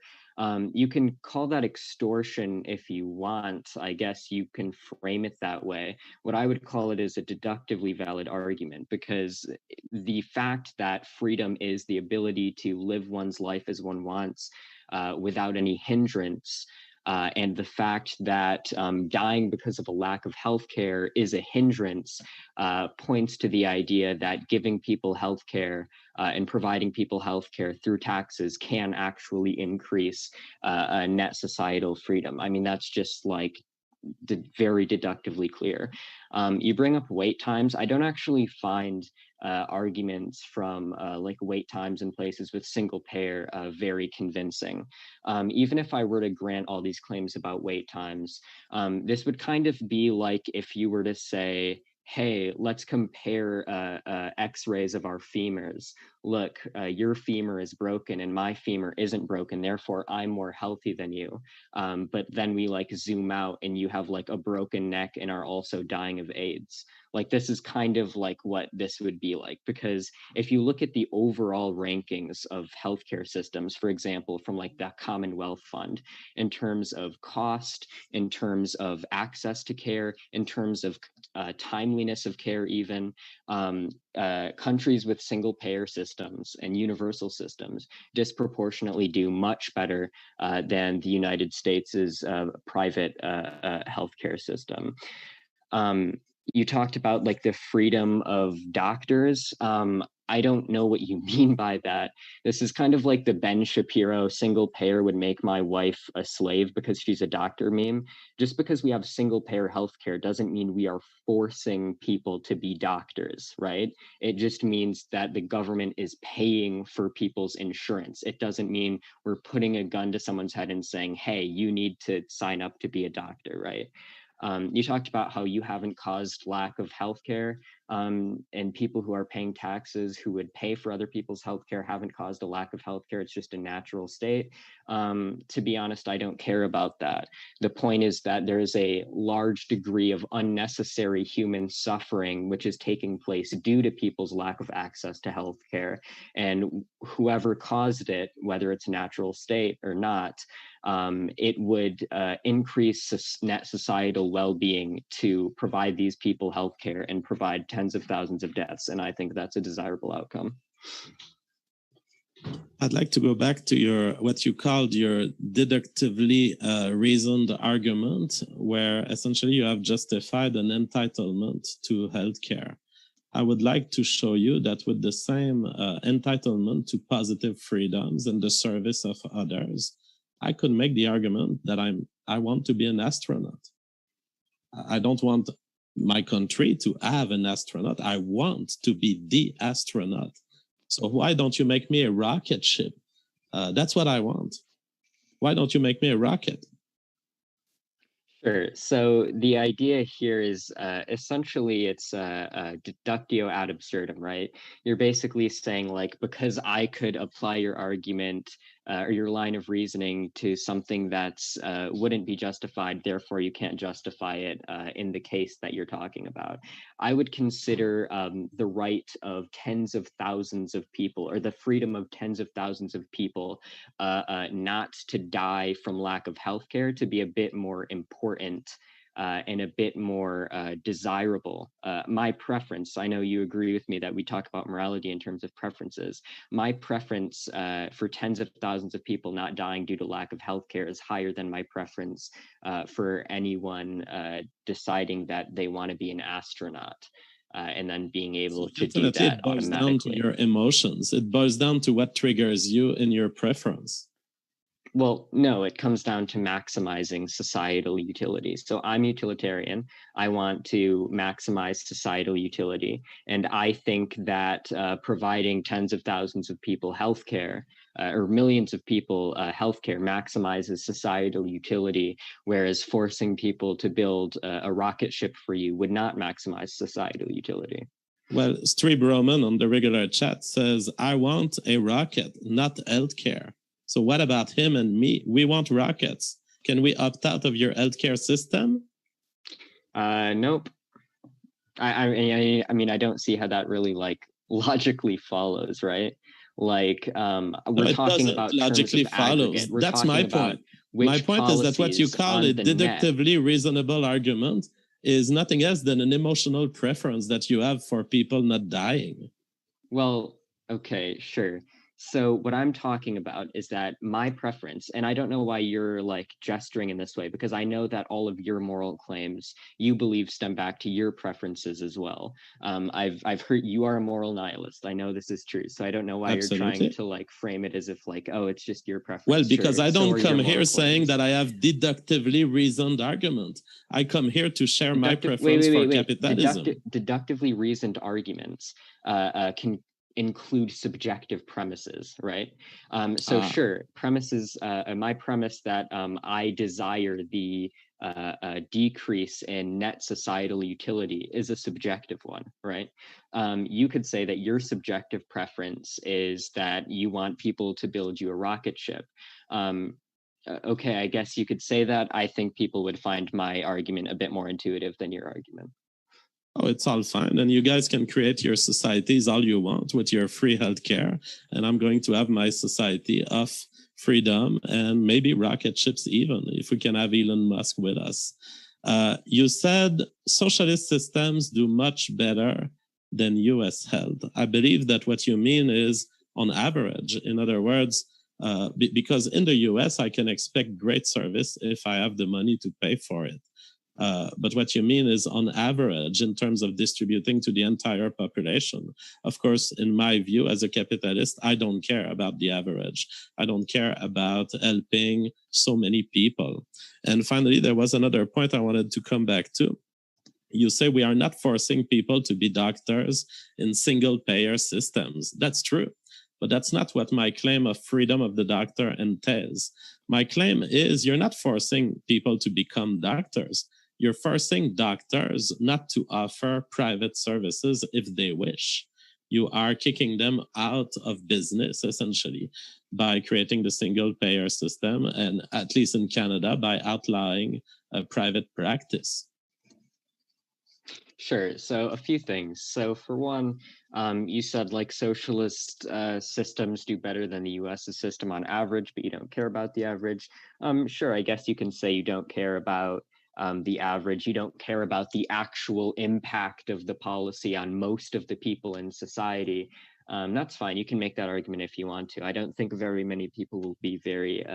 You can call that extortion if you want. I guess you can frame it that way. What I would call it is a deductively valid argument, because the fact that freedom is the ability to live one's life as one wants without any hindrance, and the fact that dying because of a lack of healthcare is a hindrance points to the idea that giving people healthcare and providing people healthcare through taxes can actually increase net societal freedom. I mean, that's just like very deductively clear. You bring up wait times. I don't actually find arguments from like wait times in places with single payer very convincing. Even if I were to grant all these claims about wait times, this would kind of be like if you were to say, hey, let's compare x-rays of our femurs. look, your femur is broken and my femur isn't broken, therefore I'm more healthy than you. But then we like zoom out and you have like a broken neck and are also dying of AIDS. Like this is kind of like what this would be like, because if you look at the overall rankings of healthcare systems, for example, from like the Commonwealth Fund, in terms of cost, in terms of access to care, in terms of timeliness of care, even countries with single payer systems and universal systems disproportionately do much better than the United States' private healthcare system. You talked about like the freedom of doctors. I don't know what you mean by that. This is kind of like the Ben Shapiro single payer would make my wife a slave because she's a doctor meme. Just because we have single payer healthcare doesn't mean we are forcing people to be doctors, right? It just means that the government is paying for people's insurance. It doesn't mean we're putting a gun to someone's head and saying, hey, you need to sign up to be a doctor, right? You talked about how you haven't caused lack of healthcare, and people who are paying taxes who would pay for other people's healthcare haven't caused a lack of healthcare. It's just a natural state. To be honest, I don't care about that. The point is that there is a large degree of unnecessary human suffering which is taking place due to people's lack of access to healthcare, and whoever caused it, whether it's a natural state or not, it would increase net societal well-being to provide these people healthcare and provide tens of thousands of deaths. And I think that's a desirable outcome. I'd like to go back to your what you called your deductively reasoned argument, where essentially you have justified an entitlement to healthcare. I would like to show you that with the same entitlement to positive freedoms and the service of others, I could make the argument that I want to be an astronaut. I don't want my country to have an astronaut. I want to be the astronaut. So why don't you make me a rocket ship? That's what I want. Why don't you make me a rocket? Sure. So the idea here is essentially it's deductio ad absurdum, right? You're basically saying like, because I could apply your argument or your line of reasoning to something that's wouldn't be justified, therefore you can't justify it in the case that you're talking about. I would consider the right of tens of thousands of people, or the freedom of tens of thousands of people not to die from lack of healthcare, to be a bit more important and a bit more desirable. My preference, I know you agree with me that we talk about morality in terms of preferences. My preference for tens of thousands of people not dying due to lack of healthcare is higher than my preference for anyone deciding that they want to be an astronaut. And then being able to do that it boils down to your emotions. It boils down to what triggers you in your preference. Well, no, it comes down to maximizing societal utility. So I'm utilitarian. I want to maximize societal utility. And I think that providing tens of thousands of people healthcare or millions of people healthcare maximizes societal utility, whereas forcing people to build a rocket ship for you would not maximize societal utility. Well, Strebe Roman on the regular chat says, I want a rocket, not healthcare. So what about him and me? We want rockets. Can we opt out of your healthcare system? Nope. I mean, I don't see how that really like logically follows, right? Like we're talking about logically follows. That's my point. My point is that what you call a deductively reasonable argument is nothing else than an emotional preference that you have for people not dying. Well, okay, sure. So what I'm talking about is that my preference, and I don't know why you're like gesturing in this way, because I know that all of your moral claims you believe stem back to your preferences as well. I've heard you are a moral nihilist. I know this is true. So I don't know why you're trying to like frame it as if like, oh, it's just your preference. Well, because I don't come here saying that I have deductively reasoned argument. I come here to share my preference for capitalism. Deductively reasoned arguments can include subjective premises, right? So sure, premises, my premise that I desire the decrease in net societal utility is a subjective one, right? You could say that your subjective preference is that you want people to build you a rocket ship. Okay, I guess you could say that. I think people would find my argument a bit more intuitive than your argument. Oh, it's all fine. And you guys can create your societies all you want with your free healthcare. And I'm going to have my society of freedom and maybe rocket ships even, if we can have Elon Musk with us. You said socialist systems do much better than US health. I believe that what you mean is on average. In other words, because in the US, I can expect great service if I have the money to pay for it. But what you mean is on average in terms of distributing to the entire population. Of course, in my view as a capitalist, I don't care about the average. I don't care about helping so many people. And finally, there was another point I wanted to come back to. You say we are not forcing people to be doctors in single payer systems. That's true. But that's not what my claim of freedom of the doctor entails. My claim is you're not forcing people to become doctors. You're forcing doctors not to offer private services if they wish. You are kicking them out of business, essentially, by creating the single payer system, and at least in Canada, by outlawing a private practice. Sure. So a few things. So for one, you said like socialist systems do better than the US's system on average, but you don't care about the average. Sure, I guess you can say you don't care about the average. You don't care about the actual impact of the policy on most of the people in society. That's fine. You can make that argument if you want to. I don't think very many people will be very,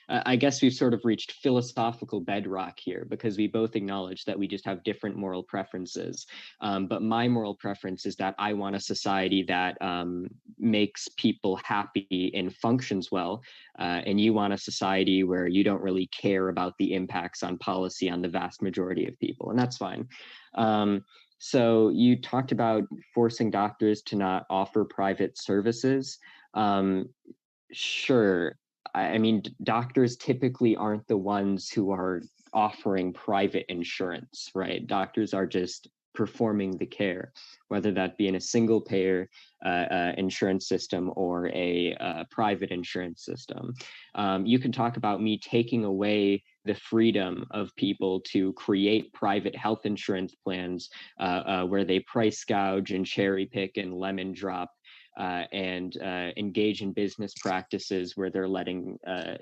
I guess we've sort of reached philosophical bedrock here because we both acknowledge that we just have different moral preferences. But my moral preference is that I want a society that makes people happy and functions well. And you want a society where you don't really care about the impacts on policy on the vast majority of people. And that's fine. So you talked about forcing doctors to not offer private services. Sure. I mean, doctors typically aren't the ones who are offering private insurance, right? Doctors are just performing the care, whether that be in a single payer insurance system or a private insurance system. You can talk about me taking away the freedom of people to create private health insurance plans where they price gouge and cherry pick and lemon drop and engage in business practices where they're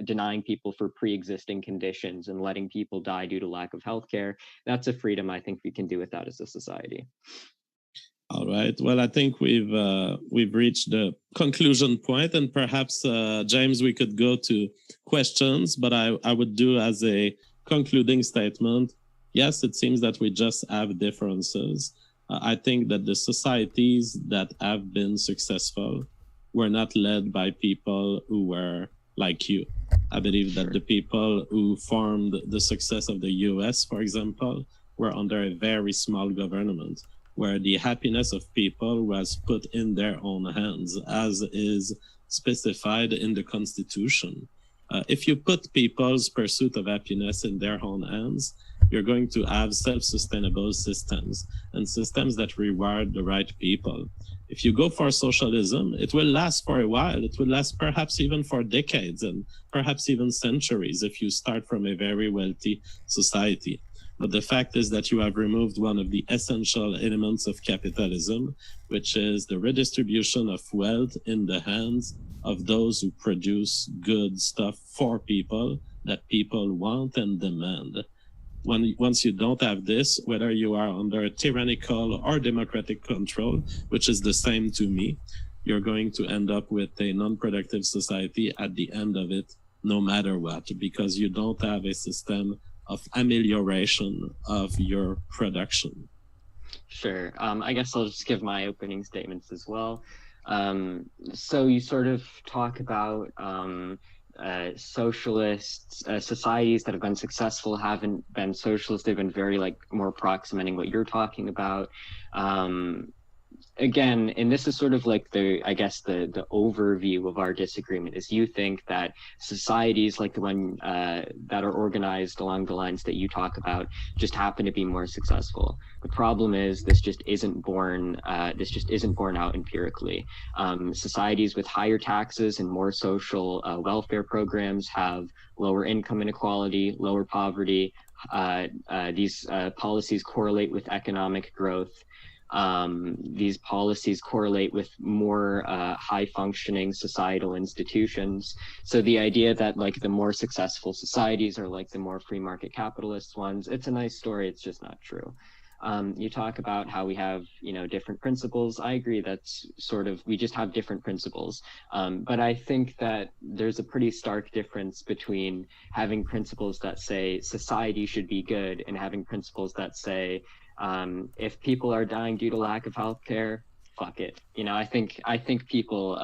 denying people for pre-existing conditions and letting people die due to lack of healthcare. That's a freedom I think we can do without as a society. All right. Well, I think we've reached the conclusion point, and perhaps James, we could go to questions. But I would do as a concluding statement. Yes, it seems that we just have differences. I think that the societies that have been successful were not led by people who were like you. I believe that the people who formed the success of the US, for example, were under a very small government, where the happiness of people was put in their own hands, as is specified in the Constitution. If you put people's pursuit of happiness in their own hands, you're going to have self-sustainable systems and systems that reward the right people. If you go for socialism, it will last for a while. It will last perhaps even for decades and perhaps even centuries if you start from a very wealthy society. But the fact is that you have removed one of the essential elements of capitalism, which is the redistribution of wealth in the hands of those who produce good stuff for people that people want and demand. Once you don't have this, whether you are under tyrannical or democratic control, which is the same to me, you're going to end up with a non-productive society at the end of it, no matter what, because you don't have a system of amelioration of your production. Sure. I guess I'll just give my opening statements as well. So you sort of talk about socialist societies that have been successful haven't been socialist. They've been very more approximating what you're talking about. again, and this is sort of like the overview of our disagreement, is you think that societies like the one that are organized along the lines that you talk about just happen to be more successful. The problem is this just isn't borne out empirically. Societies with higher taxes and more social welfare programs have lower income inequality, lower poverty. These policies correlate with economic growth. These policies correlate with more high-functioning societal institutions. So the idea that like the more successful societies are like the more free market capitalist ones, it's a nice story. It's just not true. You talk about how we have, different principles. I agree. That's we just have different principles. But I think that there's a pretty stark difference between having principles that say society should be good and having principles that say, if people are dying due to lack of healthcare, fuck it. I think people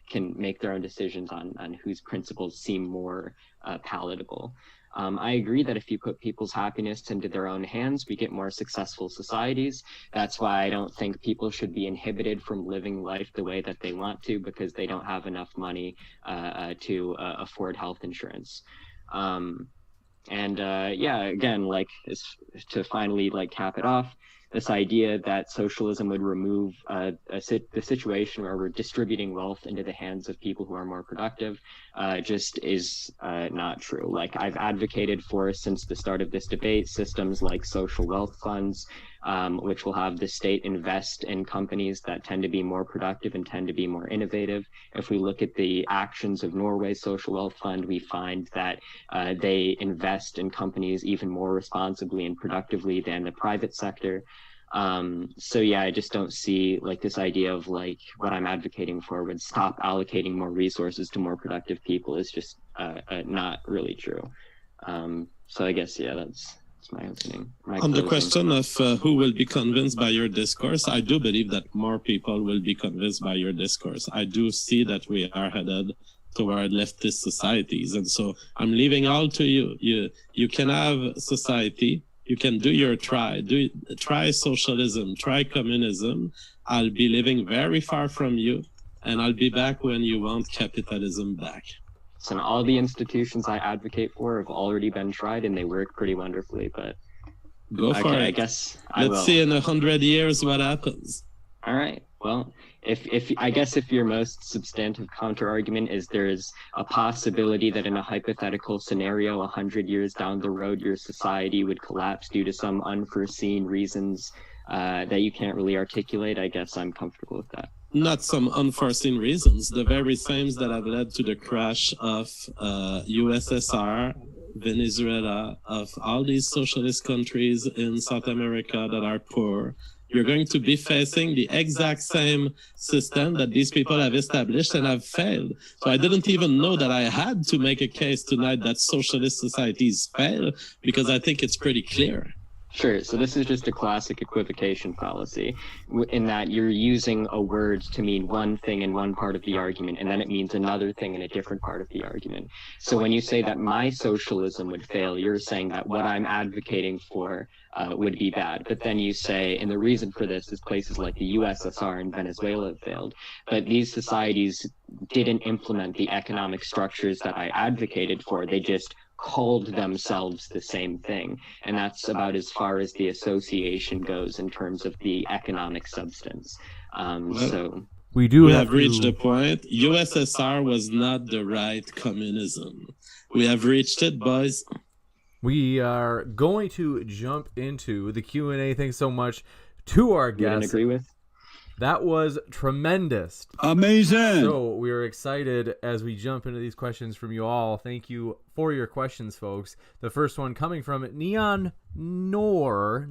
can make their own decisions on whose principles seem more palatable. I agree that if you put people's happiness into their own hands, we get more successful societies. That's why I don't think people should be inhibited from living life the way that they want to because they don't have enough money to afford health insurance. Again, to finally cap it off, this idea that socialism would remove the situation where we're distributing wealth into the hands of people who are more productive just is not true. I've advocated for since the start of this debate, systems like social wealth funds, which will have the state invest in companies that tend to be more productive and tend to be more innovative. If we look at the actions of Norway's social wealth fund, we find that they invest in companies even more responsibly and productively than the private sector. I just don't see this idea of what I'm advocating for would stop allocating more resources to more productive people is just not really true. So I guess, that's my opening. On the question of who will be convinced by your discourse, I do believe that more people will be convinced by your discourse. I do see that we are headed toward leftist societies. And so I'm leaving all to you. You can have society. You can do your try socialism, try communism. I'll be living very far from you, and I'll be back when you want capitalism back. So all the institutions I advocate for have already been tried, and they work pretty wonderfully. But go for it. I guess Let's see in 100 years what happens. All right. Well, if your most substantive counter argument is there's a possibility that in a hypothetical scenario 100 years down the road your society would collapse due to some unforeseen reasons that you can't really articulate, I guess I'm comfortable with that. Not some unforeseen reasons, the very same that have led to the crash of USSR, Venezuela, of all these socialist countries in South America that are poor. You're going to be facing the exact same system that these people have established and have failed. So I didn't even know that I had to make a case tonight that socialist societies fail, because I think it's pretty clear. Sure. So this is just a classic equivocation fallacy in that you're using a word to mean one thing in one part of the argument, and then it means another thing in a different part of the argument. So when you say that my socialism would fail, you're saying that what I'm advocating for would be bad. But then you say, and the reason for this is places like the USSR and Venezuela have failed. But these societies didn't implement the economic structures that I advocated for. They just called themselves the same thing, and that's about as far as the association goes in terms of the economic substance. So we have reached the point. USSR was not the right communism. We have reached it, boys. We are going to jump into the Q&A. Thanks so much to our guests. You didn't agree with? That was tremendous. Amazing. So we are excited as we jump into these questions from you all. Thank you for your questions, folks. The first one coming from Neon Noor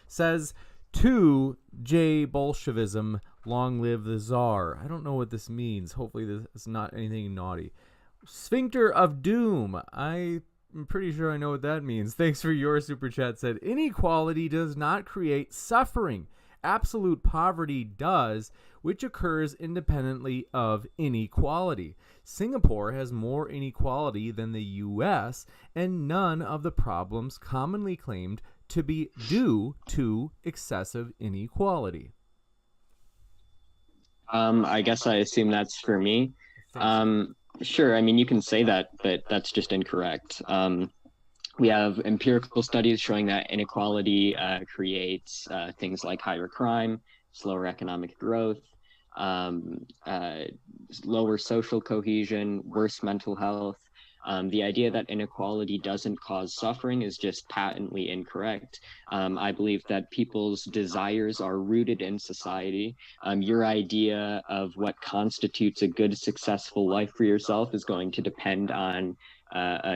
says, to J Bolshevism, long live the Tsar. I don't know what this means. Hopefully this is not anything naughty. Sphincter of Doom. I'm pretty sure I know what that means. Thanks for your super chat. Said, inequality does not create suffering. Absolute poverty does, which occurs independently of inequality. Singapore has more inequality than the U.S., and none of the problems commonly claimed to be due to excessive inequality. I guess I assume that's for me. Thanks. Sure. I mean, you can say that, but that's just incorrect. We have empirical studies showing that inequality creates things like higher crime, slower economic growth, um, uh, lower social cohesion, worse mental health. The idea that inequality doesn't cause suffering is just patently incorrect. I believe that people's desires are rooted in society. Your idea of what constitutes a good, successful life for yourself is going to depend on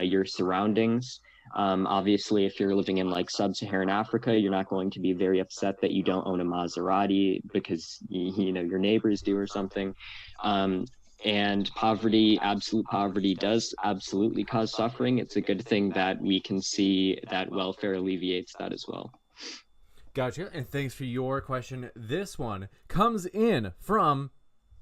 your surroundings. Obviously, if you're living in like sub-Saharan Africa, you're not going to be very upset that you don't own a Maserati because you know your neighbors do or something. And poverty, absolute poverty, does absolutely cause suffering. It's a good thing that we can see that welfare alleviates that as well. Gotcha. And thanks for your question. This one comes in from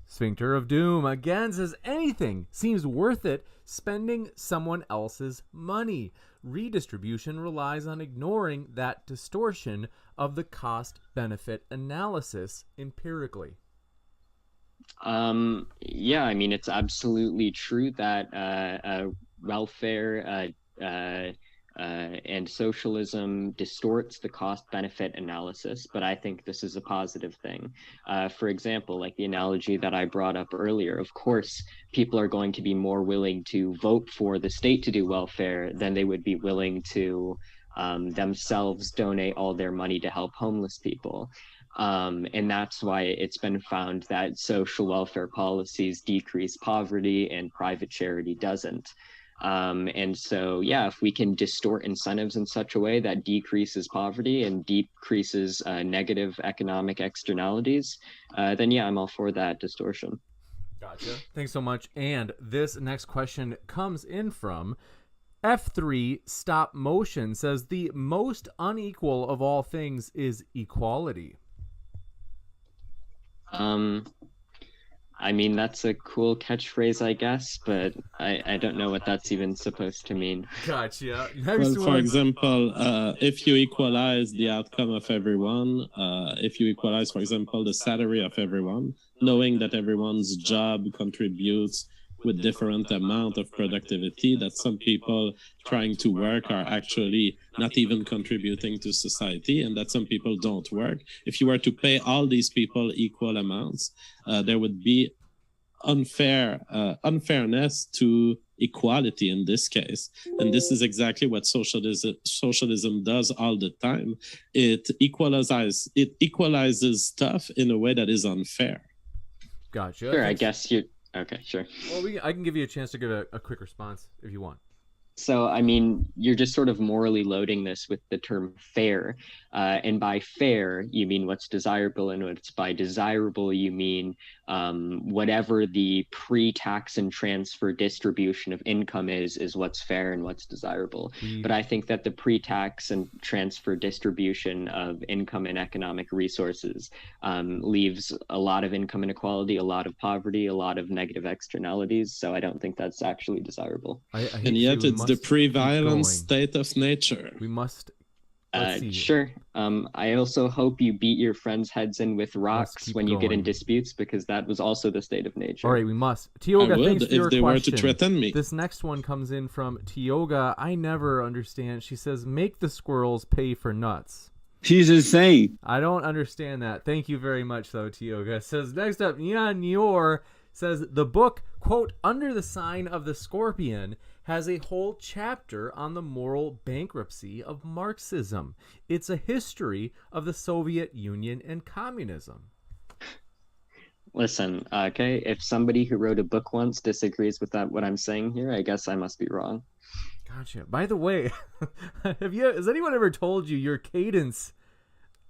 Sphincter of Doom. Again, says anything seems worth it spending someone else's money. Redistribution relies on ignoring that distortion of the cost-benefit analysis empirically. Yeah, I mean, it's absolutely true that welfare and socialism distorts the cost-benefit analysis, but I think this is a positive thing. For example, like the analogy that I brought up earlier, of course, people are going to be more willing to vote for the state to do welfare than they would be willing to themselves donate all their money to help homeless people. And that's why it's been found that social welfare policies decrease poverty and private charity doesn't. And so, yeah, if we can distort incentives in such a way that decreases poverty and decreases negative economic externalities, then yeah, I'm all for that distortion. Gotcha. Thanks so much. And this next question comes in from F3 Stop Motion. Says the most unequal of all things is equality. I mean, that's a cool catchphrase, I guess, but I don't know what that's even supposed to mean. Gotcha. Well, for example, if you equalize the outcome of everyone, if you equalize, for example, the salary of everyone, knowing that everyone's job contributes with different amount of productivity, that some people trying to work are actually not even contributing to society, and that some people don't work. If you were to pay all these people equal amounts, there would be unfairness to equality in this case. And this is exactly what socialism does all the time. It equalizes stuff in a way that is unfair. Gotcha. Sure, I guess you... Okay, sure. Well, I can give you a chance to give a quick response if you want. So, I mean, you're just sort of morally loading this with the term fair. And by fair, you mean what's desirable, and what's by desirable, you mean whatever the pre-tax and transfer distribution of income is what's fair and what's desirable. But I think that the pre-tax and transfer distribution of income and economic resources leaves a lot of income inequality, a lot of poverty, a lot of negative externalities. So I don't think that's actually desirable. And yet it's the pre-violence state of nature. We must. Sure. I also hope you beat your friends' heads in with rocks when you get in disputes, because that was also the state of nature. All right, we must. Tioga, thanks for your if they question. were to threaten me. This next one comes in from Tioga. I never understand. She says, make the squirrels pay for nuts. She's insane. I don't understand that. Thank you very much, though, Tioga. Says, next up, Yan Yor says, the book, quote, Under the Sign of the Scorpion, has a whole chapter on the moral bankruptcy of Marxism. It's a history of the Soviet Union and communism. Listen, okay, if somebody who wrote a book once disagrees with what I'm saying here, I guess I must be wrong. Gotcha. By the way, has anyone ever told you your cadence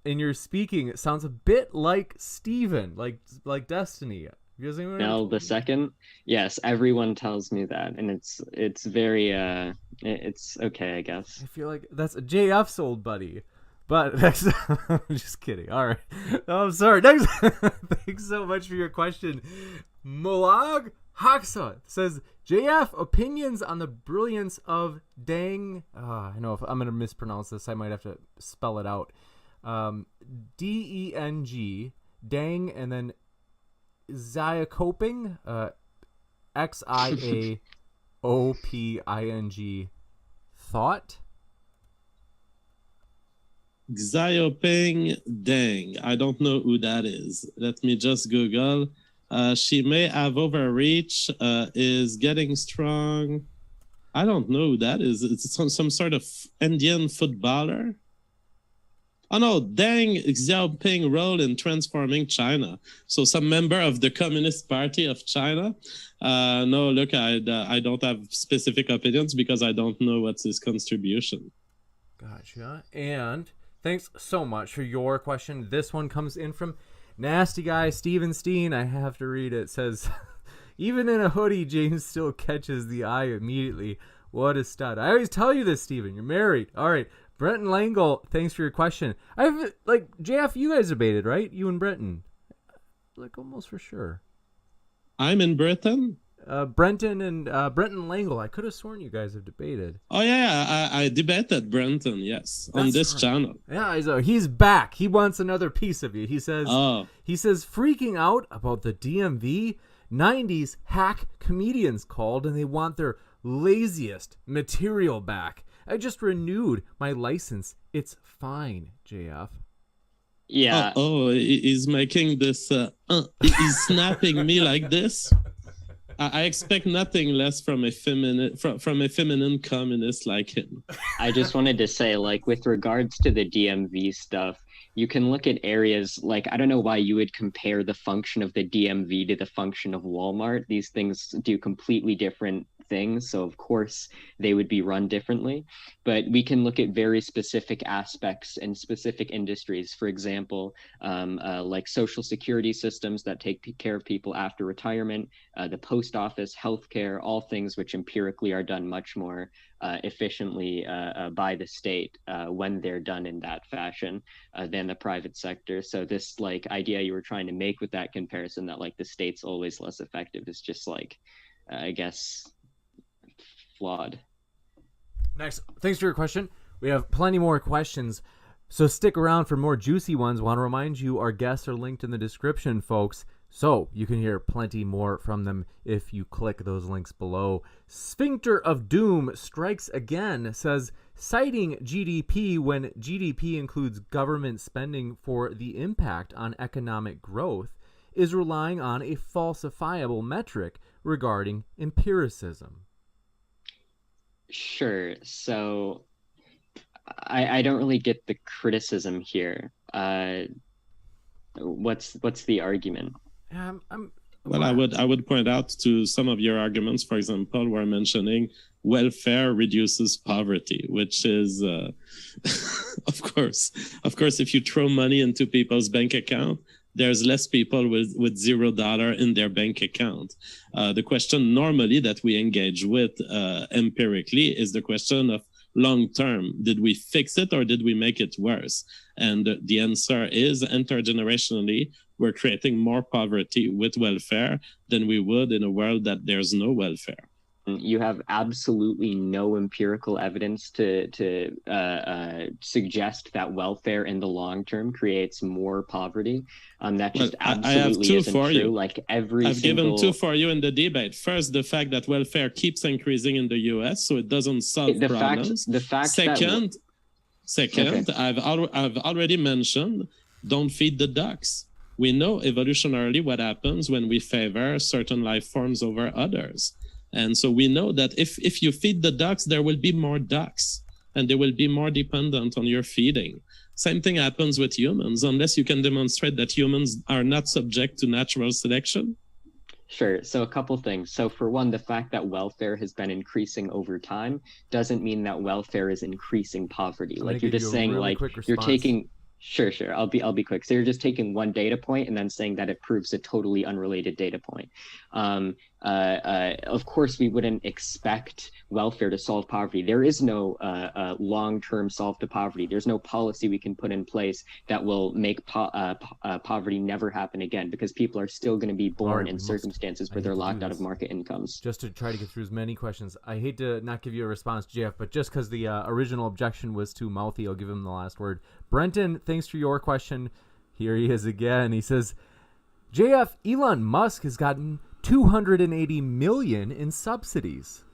in your speaking sounds a bit like Steven, like Destiny? Now the second, yes, everyone tells me that, and it's very it's okay, I guess. I feel like that's a JF's old buddy, but next, I'm just kidding. All right, I'm sorry. Next, thanks so much for your question. Molag Haksa says, JF, opinions on the brilliance of Deng. I know if I'm gonna mispronounce this, I might have to spell it out. Deng, Deng, and then Xiaoping, Xiaoping, thought. Xiaoping Deng. I don't know who that is. Let me just Google. She may have overreach, is getting strong. I don't know who that is. It's some sort of Indian footballer. Oh no, Deng Xiaoping role in transforming China. So some member of the Communist Party of China. No, look, I don't have specific opinions because I don't know what's his contribution. Gotcha. And thanks so much for your question. This one comes in from Nasty Guy Steven Steen. I have to read it. It says, even in a hoodie, James still catches the eye immediately. What a stud. I always tell you this, Steven. You're married. All right. Brenton Langle, thanks for your question. I've, like, JF, you guys debated, right? You and Brenton. Like, almost for sure. I'm in Britain? Brenton Langle. I could have sworn you guys have debated. Oh, yeah. I debated Brenton, yes, on this channel. Yeah, he's back. He wants another piece of you. He says, freaking out about the DMV. 90s hack comedians called, and they want their laziest material back. I just renewed my license. It's fine, JF. Yeah. He's making this. He's snapping me like this. I expect nothing less from a feminine communist like him. I just wanted to say, like, with regards to the DMV stuff, you can look at areas like, I don't know why you would compare the function of the DMV to the function of Walmart. These things do completely different things, so of course they would be run differently, but we can look at very specific aspects and specific industries. For example, like social security systems that take care of people after retirement, the post office, healthcare, all things which empirically are done much more efficiently by the state when they're done in that fashion than the private sector. So this like idea you were trying to make with that comparison that like the state's always less effective is just like I guess flawed. Next, thanks for your question. We have plenty more questions, so stick around for more juicy ones. Want to remind you our guests are linked in the description, folks, so you can hear plenty more from them if you click those links below. Sphincter of Doom strikes again, says, citing GDP when GDP includes government spending for the impact on economic growth is relying on a falsifiable metric regarding empiricism. Sure. So I don't really get the criticism here. What's the argument? Well, I would point out to some of your arguments. For example, we're mentioning welfare reduces poverty, which is, of course, if you throw money into people's bank account, there's less people with $0 in their bank account. The question normally that we engage with empirically is the question of long term. Did we fix it or did we make it worse? And the answer is intergenerationally, we're creating more poverty with welfare than we would in a world that there's no welfare. You have absolutely no empirical evidence to suggest that welfare in the long term creates more poverty. That just absolutely isn't true. Like I've given two for you in the debate. First, the fact that welfare keeps increasing in the U.S., so it doesn't solve problems. Second, I've already mentioned, don't feed the ducks. We know evolutionarily what happens when we favor certain life forms over others. And so we know that if you feed the ducks, there will be more ducks and they will be more dependent on your feeding. Same thing happens with humans, unless you can demonstrate that humans are not subject to natural selection. Sure. So a couple things. So for one, the fact that welfare has been increasing over time doesn't mean that welfare is increasing poverty. Like you're just saying, like you're taking. Sure. I'll be quick. So you're just taking one data point and then saying that it proves a totally unrelated data point. Of course, we wouldn't expect welfare to solve poverty. There is no long-term solve to poverty. There's no policy we can put in place that will make poverty never happen again, because people are still going to be born in circumstances where they're locked out of market incomes. Just to try to get through as many questions, I hate to not give you a response, Jeff, but just because the original objection was to Mouthy, I'll give him the last word. Brenton, thanks for your question. Here he is again. He says, JF, Elon Musk has gotten $280 million in subsidies.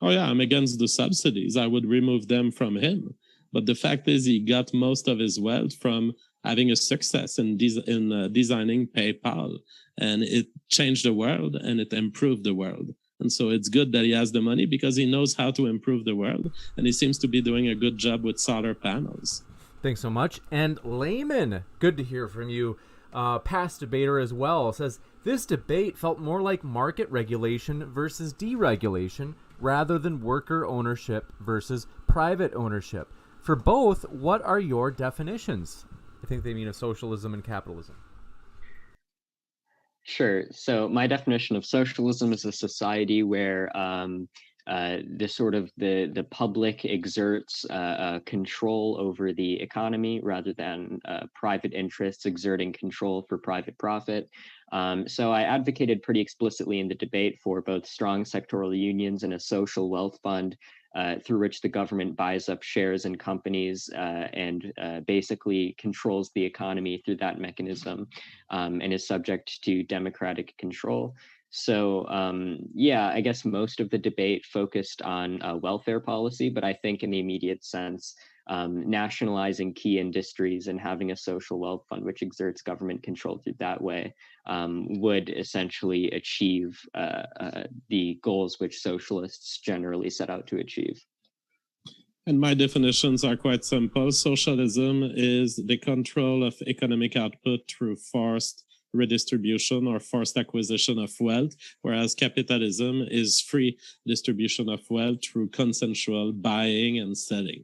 Oh yeah, I'm against the subsidies. I would remove them from him. But the fact is, he got most of his wealth from having a success in designing PayPal, and it changed the world and it improved the world. And so it's good that he has the money because he knows how to improve the world, and he seems to be doing a good job with solar panels. Thanks so much. And Layman, good to hear from you. Past debater as well, says this debate felt more like market regulation versus deregulation rather than worker ownership versus private ownership. For both, what are your definitions? I think they mean of socialism and capitalism. Sure. So my definition of socialism is a society where the public exerts control over the economy rather than private interests exerting control for private profit. So I advocated pretty explicitly in the debate for both strong sectoral unions and a social wealth fund through which the government buys up shares in companies and basically controls the economy through that mechanism and is subject to democratic control. So yeah, I guess most of the debate focused on welfare policy, but I think in the immediate sense, nationalizing key industries and having a social wealth fund which exerts government control through that way would essentially achieve the goals which socialists generally set out to achieve. And my definitions are quite simple. Socialism is the control of economic output through forced redistribution or forced acquisition of wealth, whereas capitalism is free distribution of wealth through consensual buying and selling.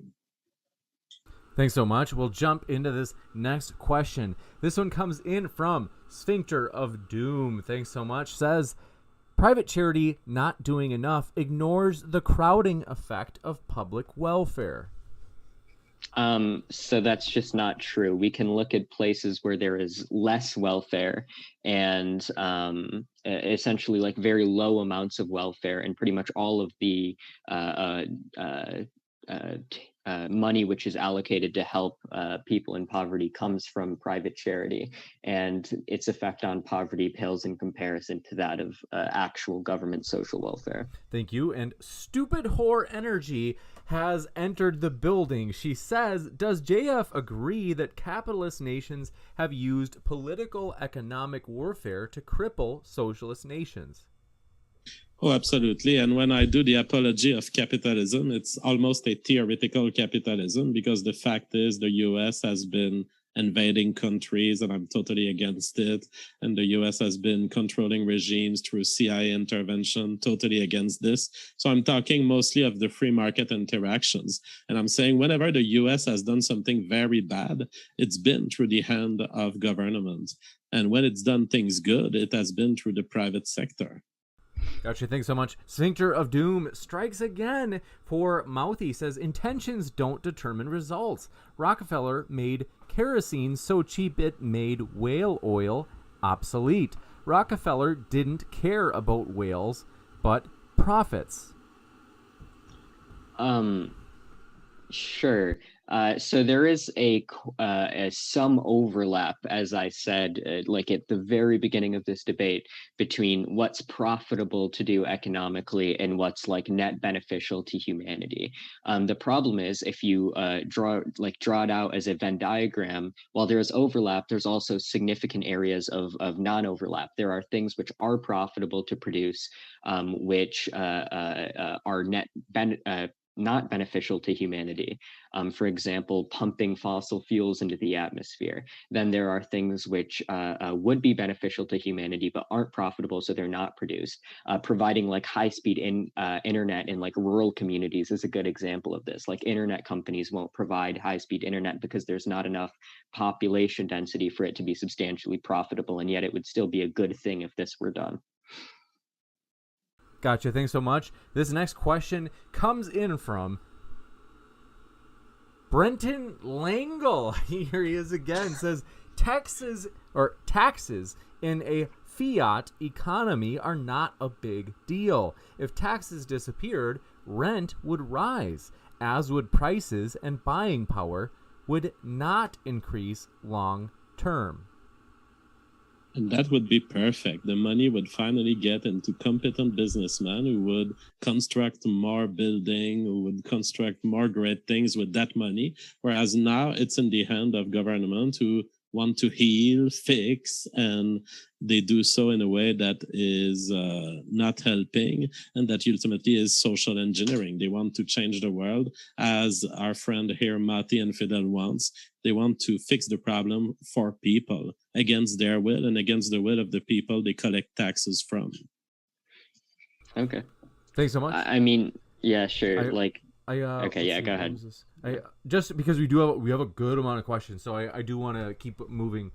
Thanks so much. We'll jump into this next question. This one comes in from Sphincter of Doom. Thanks so much. Says, private charity not doing enough ignores the crowding effect of public welfare. So that's just not true. We can look at places where there is less welfare and essentially like very low amounts of welfare, and pretty much all of the money which is allocated to help people in poverty comes from private charity, and its effect on poverty pales in comparison to that of actual government social welfare. Thank you. And Stupid Whore Energy has entered the building. She says, does JF agree that capitalist nations have used political economic warfare to cripple socialist nations? Oh, absolutely. And when I do the apology of capitalism, it's almost a theoretical capitalism, because the fact is the US has been invading countries and I'm totally against it. And the US has been controlling regimes through CIA intervention, totally against this. So I'm talking mostly of the free market interactions. And I'm saying whenever the US has done something very bad, it's been through the hand of government. And when it's done things good, it has been through the private sector. Gotcha. Thanks so much. Sphincter of Doom strikes again for Mouthy. Says intentions don't determine results. Rockefeller made kerosene so cheap it made whale oil obsolete. Rockefeller didn't care about whales, but profits. Sure. So there is some overlap, as I said, like at the very beginning of this debate, between what's profitable to do economically and what's like net beneficial to humanity. The problem is if you draw it out as a Venn diagram, while there is overlap, there's also significant areas of non-overlap. There are things which are profitable to produce, which are not beneficial to humanity. For example, pumping fossil fuels into the atmosphere. Then there are things which would be beneficial to humanity but aren't profitable, so they're not produced. Providing like high-speed internet in like rural communities is a good example of this. Like internet companies won't provide high-speed internet because there's not enough population density for it to be substantially profitable, and yet it would still be a good thing if this were done. Gotcha. Thanks so much. This next question comes in from Brenton Langle. Here he is again. Says taxes in a fiat economy are not a big deal. If taxes disappeared, rent would rise, as would prices, and buying power would not increase long term. And that would be perfect. The money would finally get into competent businessmen who would construct more building, who would construct more great things with that money. Whereas now it's in the hand of government who want to heal, fix, and they do so in a way that is not helping, and that ultimately is social engineering. They want to change the world, as our friend here, Mouthy Infidel, wants. They want to fix the problem for people against their will and against the will of the people they collect taxes from. Okay. Thanks so much. I mean, yeah, sure. Okay, yeah, go ahead. Just because we have a good amount of questions, so I do want to keep moving.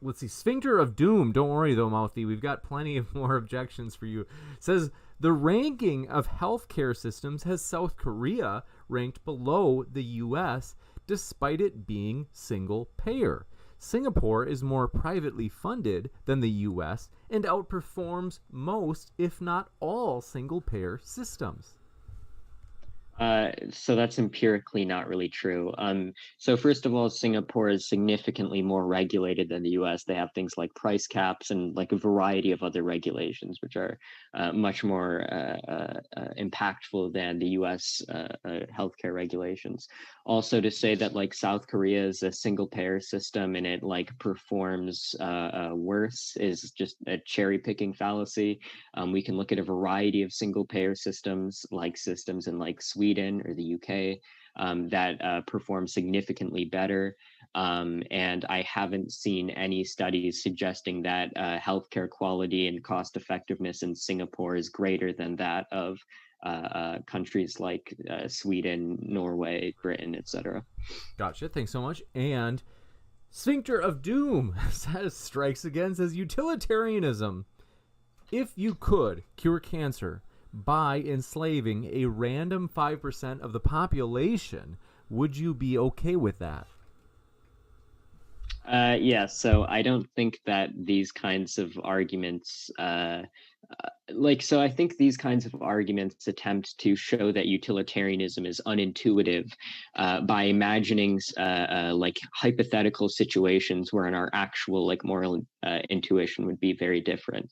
Let's see. Sphincter of Doom. Don't worry though, Mouthy. We've got plenty of more objections for you. Says the ranking of healthcare systems has South Korea ranked below the U.S. despite it being single payer. Singapore is more privately funded than the U.S. and outperforms most, if not all, single payer systems. So that's empirically not really true. So first of all, Singapore is significantly more regulated than the U.S. They have things like price caps and like a variety of other regulations, which are much more impactful than the U.S. Healthcare regulations. Also, to say that like South Korea is a single payer system and it like performs worse is just a cherry picking fallacy. We can look at a variety of single payer systems in like Sweden or the UK that perform significantly better. And I haven't seen any studies suggesting that healthcare quality and cost effectiveness in Singapore is greater than that of countries like Sweden, Norway, Britain, etc. Gotcha. Thanks so much. And Sphincter of Doom strikes again, says utilitarianism. If you could cure cancer by enslaving a random 5% of the population, would you be okay with that? Yeah, so I don't think that these kinds of arguments so I think these kinds of arguments attempt to show that utilitarianism is unintuitive by imagining like hypothetical situations wherein our actual like moral intuition would be very different.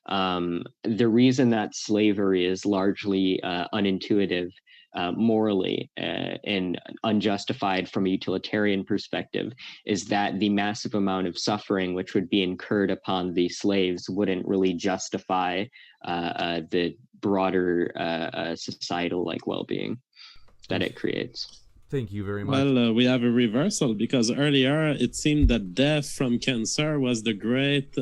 The reason that slavery is largely unintuitive morally and unjustified from a utilitarian perspective is that the massive amount of suffering which would be incurred upon the slaves wouldn't really justify the broader societal like well-being that it creates. Thank you very much. Well, we have a reversal because earlier it seemed that death from cancer was the great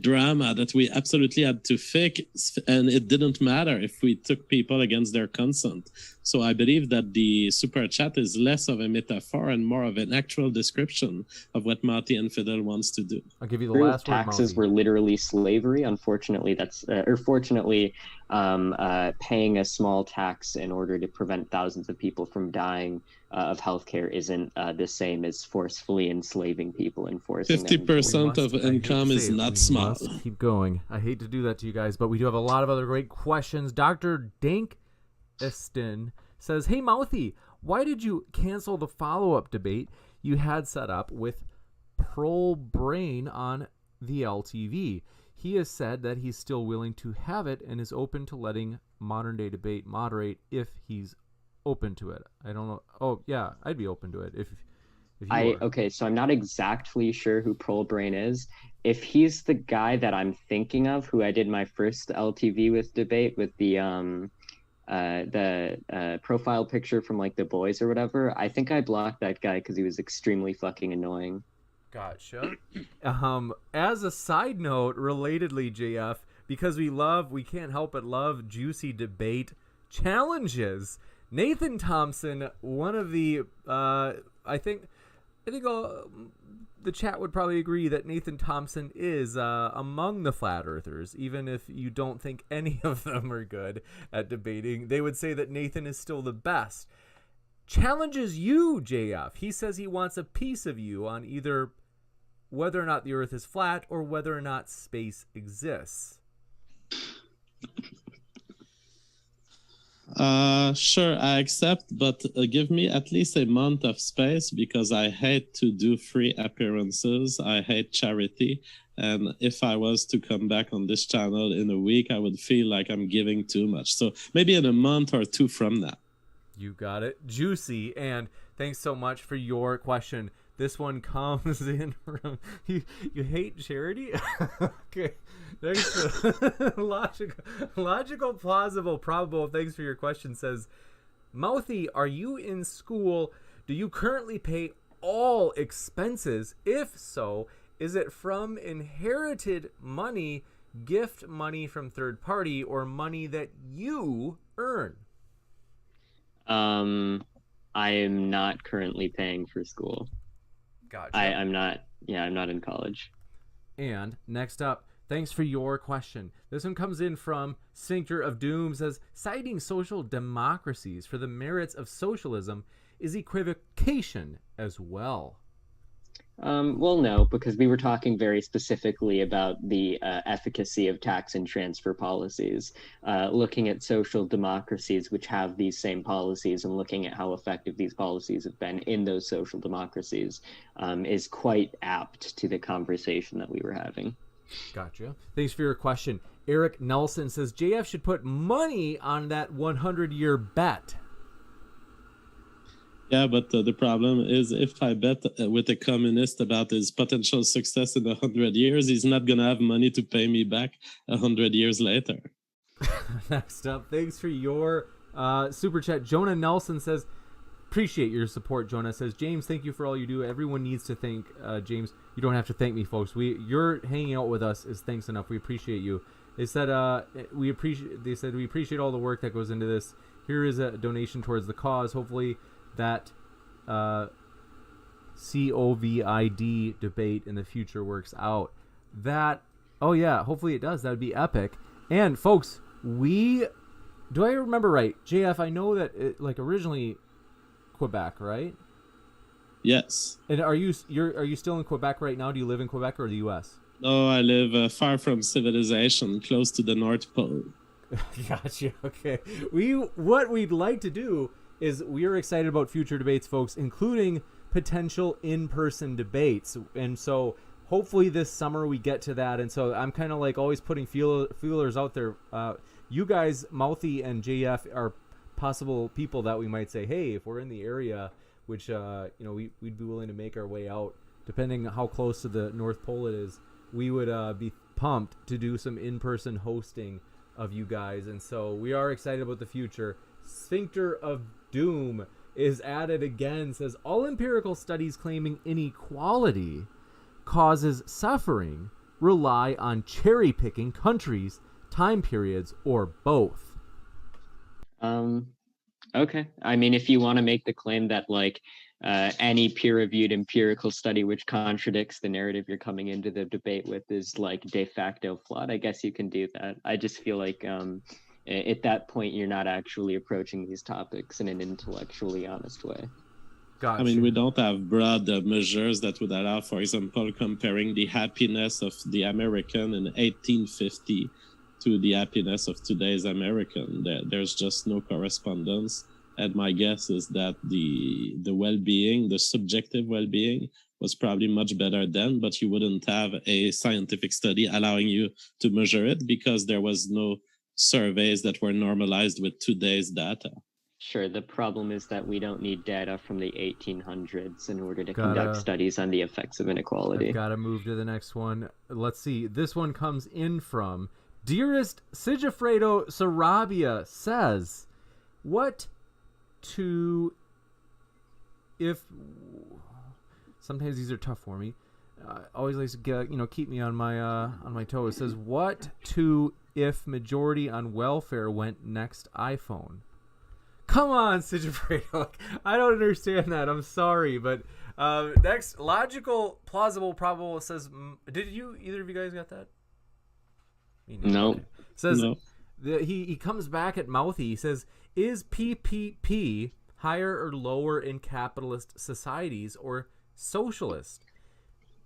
drama that we absolutely had to fix, and it didn't matter if we took people against their consent. So I believe that the super chat is less of a metaphor and more of an actual description of what Mouthy Infidel wants to do. I'll give you the last word, taxes Mouthy. were literally slavery. Unfortunately, fortunately, paying a small tax in order to prevent thousands of people from dying of healthcare isn't the same as forcefully enslaving people and forcing 50% of income is not small. Keep going. I hate to do that to you guys, but we do have a lot of other great questions. Dr. Dink Eston says, hey, Mouthy, why did you cancel the follow-up debate you had set up with Pearl Brain on the LTV? He has said that he's still willing to have it and is open to letting Modern Day Debate moderate if he's open to it. I don't know. Oh, yeah, I'd be open to it if you were. Okay, so I'm not exactly sure who Pearl Brain is. If he's the guy that I'm thinking of, who I did my first LTV with debate with the profile picture from like The Boys or whatever, I think I blocked that guy because he was extremely fucking annoying. Gotcha. As a side note, relatedly, JF, because we can't help but love juicy debate challenges. Nathan Thompson, one of the, I think the chat would probably agree that Nathan Thompson is among the flat earthers, even if you don't think any of them are good at debating. They would say that Nathan is still the best. Challenges you, JF. He says he wants a piece of you on either whether or not the earth is flat or whether or not space exists. Sure, I accept, but give me at least a month of space because I hate to do free appearances. I hate charity. And if I was to come back on this channel in a week, I would feel like I'm giving too much. So maybe in a month or two from now. You got it. Juicy. And thanks so much for your question. This one comes in from you hate charity? Okay. Thanks. Logical, plausible, probable. Thanks for your question. Says, Mouthy, are you in school? Do you currently pay all expenses? If so, is it from inherited money, gift money from third party, or money that you earn? I am not currently paying for school. Gotcha. I'm not in college. And next up, thanks for your question. This one comes in from Sphincter of Doom, says, citing social democracies for the merits of socialism is equivocation as well. Well, no, because we were talking very specifically about the efficacy of tax and transfer policies, looking at social democracies which have these same policies and looking at how effective these policies have been in those social democracies is quite apt to the conversation that we were having. Gotcha. Thanks for your question. Eric Nelson says JF should put money on that 100-year bet. Yeah, but the problem is if I bet with a communist about his potential success in 100 years, he's not going to have money to pay me back 100 years later. Next up, thanks for your super chat. Jonah Nelson says, appreciate your support. Jonah says, James, thank you for all you do. Everyone needs to thank James. You don't have to thank me, folks. You're hanging out with us is thanks enough. We appreciate you. They said we appreciate all the work that goes into this. Here is a donation towards the cause. Hopefully that COVID debate in the future works out. Hopefully it does. That would be epic. And folks, do I remember right, JF? I know that originally Quebec, right? Yes. And are you still in Quebec right now? Do you live in Quebec or the U.S.? No, I live far from civilization, close to the North Pole. Gotcha. Okay. What we'd like to do is we are excited about future debates, folks, including potential in-person debates. And so hopefully this summer we get to that. And so I'm kind of like always putting feelers out there. You guys, Mouthy and JF, are possible people that we might say, hey, if we're in the area, which we'd be willing to make our way out, depending on how close to the North Pole it is, we would be pumped to do some in-person hosting of you guys. And so we are excited about the future. Sphincter of Doom is added again, says all empirical studies claiming inequality causes suffering rely on cherry picking countries, time periods, or both. Okay. I mean, if you want to make the claim that any peer-reviewed empirical study which contradicts the narrative you're coming into the debate with is de facto flawed, I guess you can do that. I just feel like at that point, you're not actually approaching these topics in an intellectually honest way. Gotcha. I mean, we don't have broad measures that would allow, for example, comparing the happiness of the American in 1850 to the happiness of today's American. There's just no correspondence. And my guess is that the well-being, the subjective well-being, was probably much better then, but you wouldn't have a scientific study allowing you to measure it because there was no surveys that were normalized with today's data. Sure. The problem is that we don't need data from the 1800s in order to conduct studies on the effects of inequality. I've got to move to the next one. Let's see. This one comes in from Dearest Sigifredo Sarabia says, sometimes these are tough for me. Always likes to get, keep me on my toes. It says, what to if majority on welfare went next iPhone? Come on, Sigifredo. I don't understand that. I'm sorry, but next, logical, plausible, probable says. Did either of you guys got that? No. Says no. He comes back at Mouthy. He says, is PPP higher or lower in capitalist societies or socialist?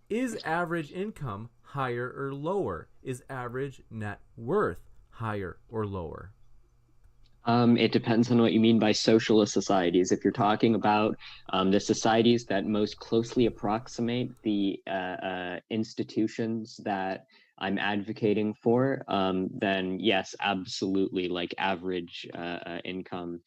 Is average income higher or lower? Is average net worth higher or lower? It depends on what you mean by socialist societies. If you're talking about the societies that most closely approximate the institutions that I'm advocating for, then yes, absolutely, like average income.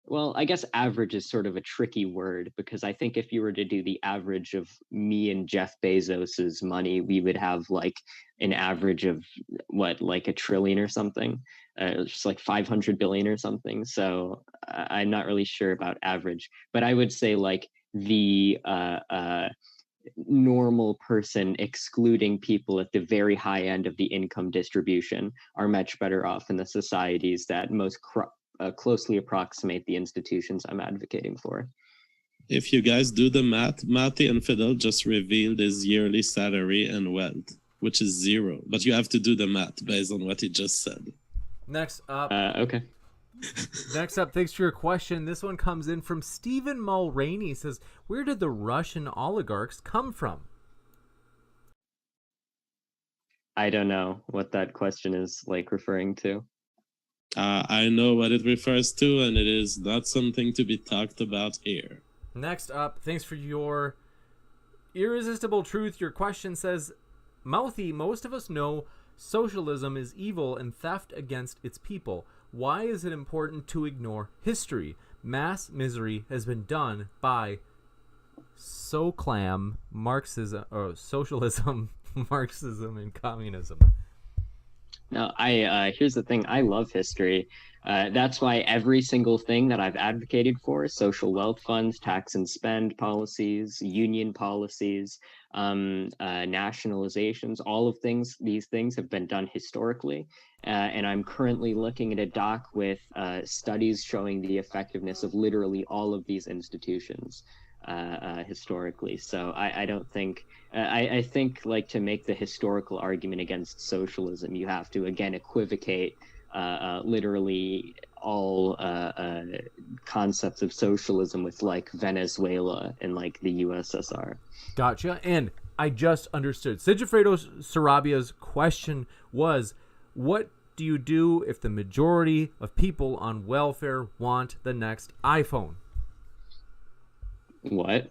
Well, I guess average is sort of a tricky word because I think if you were to do the average of me and Jeff Bezos's money, we would have like an average of what, like a trillion or something, just like 500 billion or something. So I'm not really sure about average, but I would say like the normal person, excluding people at the very high end of the income distribution, are much better off in the societies that most closely approximate the institutions I'm advocating for. If you guys do the math, Mouthy and Infidel just revealed his yearly salary and wealth, which is 0. But you have to do the math based on what he just said. Next up. Okay. Next up, thanks for your question. This one comes in from Stephen Mulroney. He says, where did the Russian oligarchs come from? I don't know what that question is like referring to. I know what it refers to, and it is not something to be talked about here. Next up, thanks for your irresistible truth. Your question says, Mouthy, most of us know socialism is evil and theft against its people. Why is it important to ignore history? Mass misery has been done by socialism, Marxism, and communism. No, here's the thing. I love history. That's why every single thing that I've advocated for, social wealth funds, tax and spend policies, union policies, nationalizations, all of these things have been done historically. And I'm currently looking at a doc with studies showing the effectiveness of literally all of these institutions historically. So I don't think, I think like to make the historical argument against socialism, you have to again equivocate literally all concepts of socialism with like Venezuela and like the USSR. Gotcha. And I just understood. Sigifredo Sarabia's question was, what do you do if the majority of people on welfare want the next iPhone? What?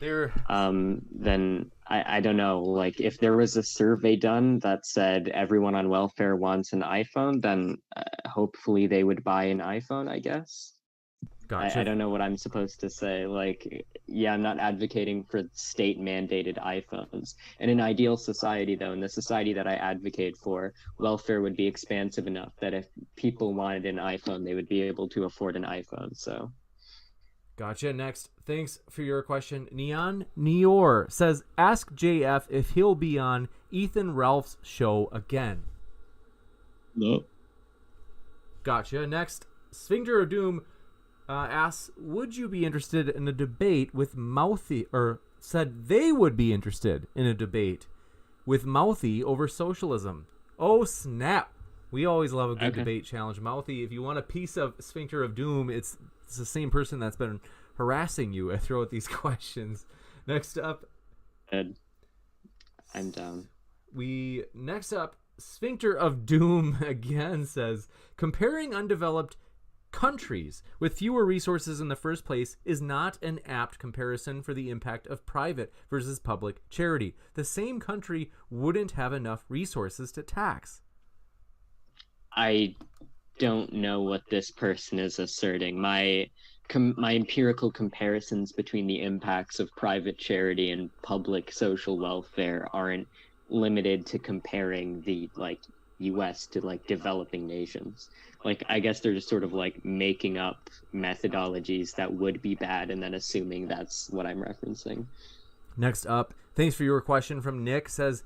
There. Then I don't know. Like, if there was a survey done that said everyone on welfare wants an iPhone, then hopefully they would buy an iPhone, I guess. Gotcha. I don't know what I'm supposed to say. Like, yeah, I'm not advocating for state-mandated iPhones. In an ideal society, though, in the society that I advocate for, welfare would be expansive enough that if people wanted an iPhone, they would be able to afford an iPhone. So. Gotcha. Next, thanks for your question. Neon Nior says, ask JF if he'll be on Ethan Ralph's show again. No. Gotcha. Next, Sphincter of Doom asks, would you be interested in a debate with Mouthy, or said they would be interested in a debate with Mouthy over socialism? Oh, snap. We always love a good debate challenge. Mouthy, if you want a piece of Sphincter of Doom, it's the same person that's been harassing you. I throw out these questions. Next up. Ed, I'm down. Next up, Sphincter of Doom again says, comparing undeveloped countries with fewer resources in the first place is not an apt comparison for the impact of private versus public charity. The same country wouldn't have enough resources to tax. I don't know what this person is asserting. My empirical comparisons between the impacts of private charity and public social welfare aren't limited to comparing the like US to like developing nations. Like, I guess they're just sort of like making up methodologies that would be bad and then assuming that's what I'm referencing. Next up, thanks for your question from Nick, says,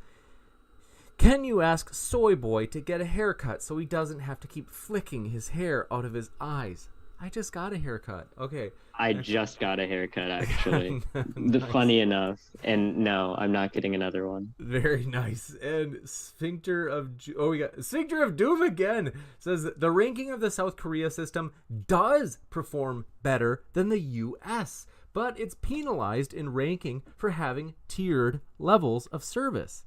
can you ask Soy Boy to get a haircut so he doesn't have to keep flicking his hair out of his eyes? I just got a haircut. Okay. I just got a haircut, actually. Nice. Funny enough. And no, I'm not getting another one. Very nice. And Sphincter of Doom again says the ranking of the South Korea system does perform better than the U.S., but it's penalized in ranking for having tiered levels of service.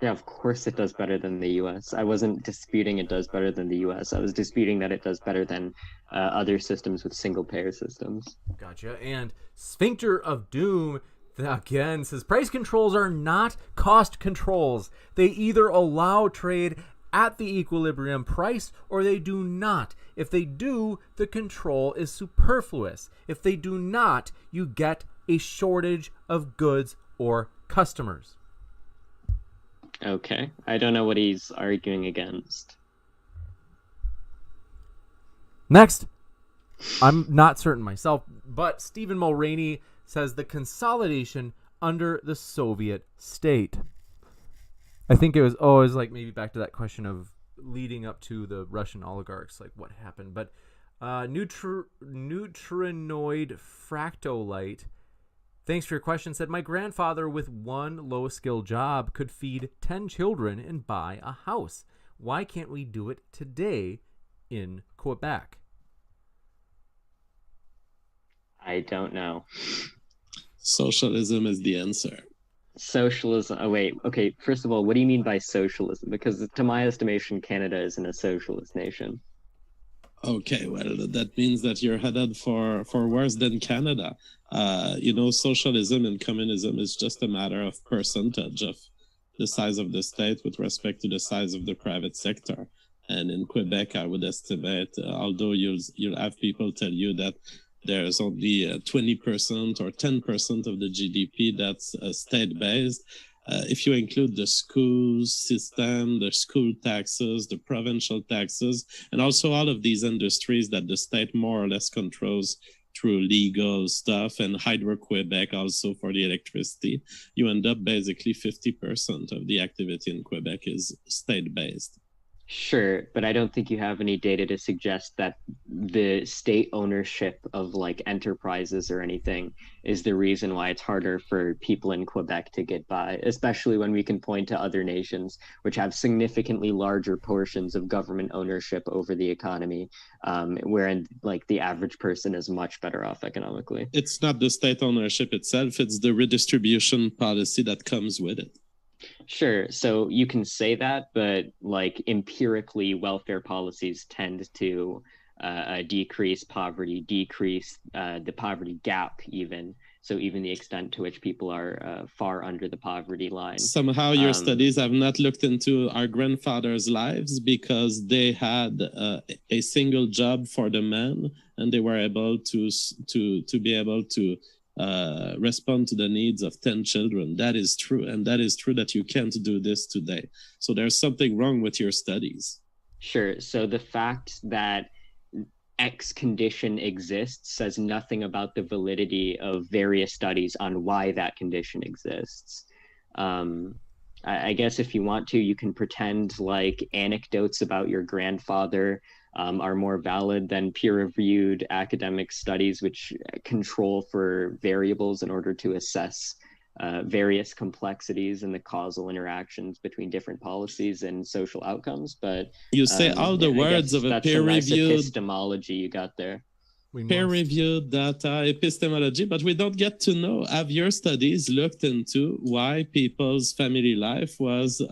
Yeah, of course it does better than the US. I wasn't disputing it does better than the US. I was disputing that it does better than other systems with single payer systems. Gotcha. And Sphincter of Doom again says price controls are not cost controls. They either allow trade at the equilibrium price or they do not. If they do, the control is superfluous. If they do not, you get a shortage of goods or customers. Okay. I don't know what he's arguing against. Next, I'm not certain myself, but Stephen Mulroney says the consolidation under the Soviet state. I think it was like maybe back to that question of leading up to the Russian oligarchs, like what happened. But neutrinoid fractolite, thanks for your question, said, my grandfather with one low-skill job could feed 10 children and buy a house. Why can't we do it today in Quebec? I don't know. Socialism is the answer. Socialism. Oh, wait. Okay. First of all, what do you mean by socialism? Because to my estimation, Canada isn't a socialist nation. Okay, well, that means that you're headed for worse than Canada. Socialism and communism is just a matter of percentage of the size of the state with respect to the size of the private sector. And in Quebec, I would estimate, although you'll have people tell you that there's only 20% or 10% of the GDP that's state-based. If you include the school system, the school taxes, the provincial taxes, and also all of these industries that the state more or less controls through legal stuff, and Hydro-Quebec also for the electricity, you end up basically 50% of the activity in Quebec is state-based. Sure, but I don't think you have any data to suggest that the state ownership of like enterprises or anything is the reason why it's harder for people in Quebec to get by, especially when we can point to other nations which have significantly larger portions of government ownership over the economy, wherein like the average person is much better off economically. It's not the state ownership itself, it's the redistribution policy that comes with it. Sure. So you can say that, but like empirically, welfare policies tend to decrease poverty, decrease the poverty gap even. So even the extent to which people are far under the poverty line. Somehow your studies have not looked into our grandfathers' lives because they had a single job for the men and they were able to be able to respond to the needs of 10 children. That is true. And that is true that you can't do this today. So there's something wrong with your studies. Sure. So the fact that X condition exists says nothing about the validity of various studies on why that condition exists. I guess if you want to, you can pretend like anecdotes about your grandfather are more valid than peer-reviewed academic studies which control for variables in order to assess various complexities and the causal interactions between different policies and social outcomes. But you say all the words of a peer-reviewed epistemology you got there. Peer-reviewed data epistemology, but we don't get to know, have your studies looked into why people's family life was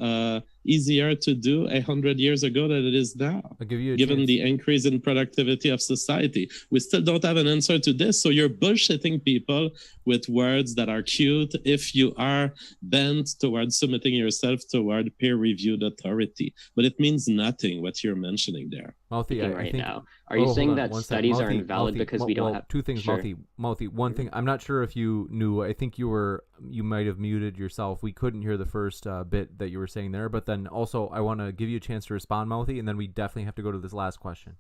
easier to do 100 years ago than it is now, given the increase in productivity of society? We still don't have an answer to this, so you're bullshitting people with words that are cute if you are bent towards submitting yourself toward peer-reviewed authority, but it means nothing what you're mentioning there. Mouthy, I think, now. Are you saying that studies Mouthy, are invalid because we don't have two things? Sure. Mouthy. One thing, I'm not sure if you knew. I think you might have muted yourself. We couldn't hear the first bit that you were saying there. But then also, I want to give you a chance to respond, Mouthy, and then we definitely have to go to this last question.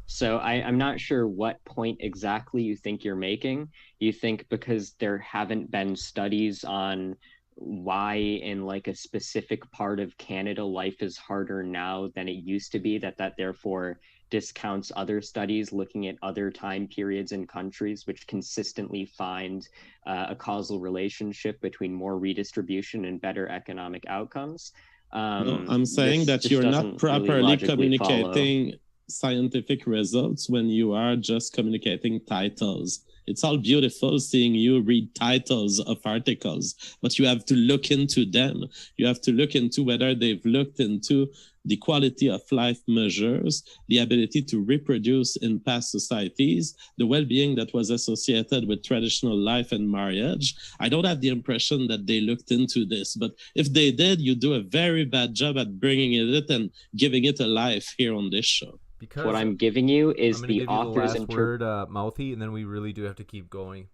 So I'm not sure what point exactly you think you're making. You think because there haven't been studies on why in like a specific part of Canada life is harder now than it used to be, that therefore discounts other studies looking at other time periods and countries which consistently find a causal relationship between more redistribution and better economic outcomes. No, I'm saying that you're not properly communicating scientific results when you are just communicating titles. It's all beautiful seeing you read titles of articles, but you have to look into them. You have to look into whether they've looked into the quality of life measures, the ability to reproduce in past societies, the well-being that was associated with traditional life and marriage. I don't have the impression that they looked into this, but if they did, you do a very bad job at bringing it and giving it a life here on this show. Because What I'm giving you is the author's last word, Mouthy, and then we really do have to keep going.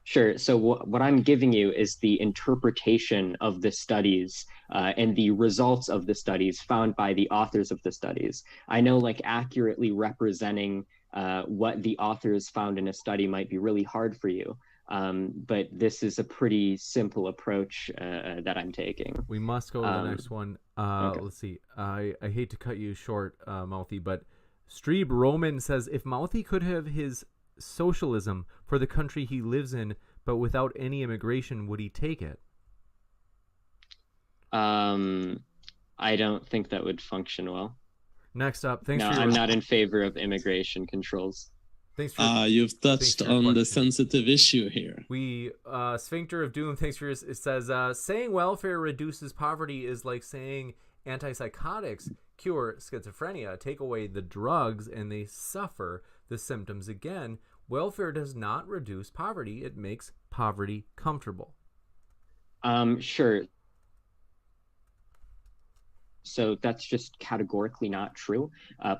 Sure. So what I'm giving you is the interpretation of the studies and the results of the studies found by the authors of the studies. I know like accurately representing what the authors found in a study might be really hard for you. But this is a pretty simple approach that I'm taking. We must go to the next one. Okay. Let's see. I hate to cut you short, Mouthy, but Streeb Roman says, if Mouthy could have his socialism for the country he lives in, but without any immigration, would he take it? I don't think that would function well. Next up, I'm not in favor of immigration controls. Thanks for you've touched on the sensitive issue here. We Sphincter of Doom, thanks for your, it says saying welfare reduces poverty is like saying antipsychotics cure schizophrenia. Take away the drugs and they suffer the symptoms again. Welfare does not reduce poverty. It makes poverty comfortable. Sure. So that's just categorically not true.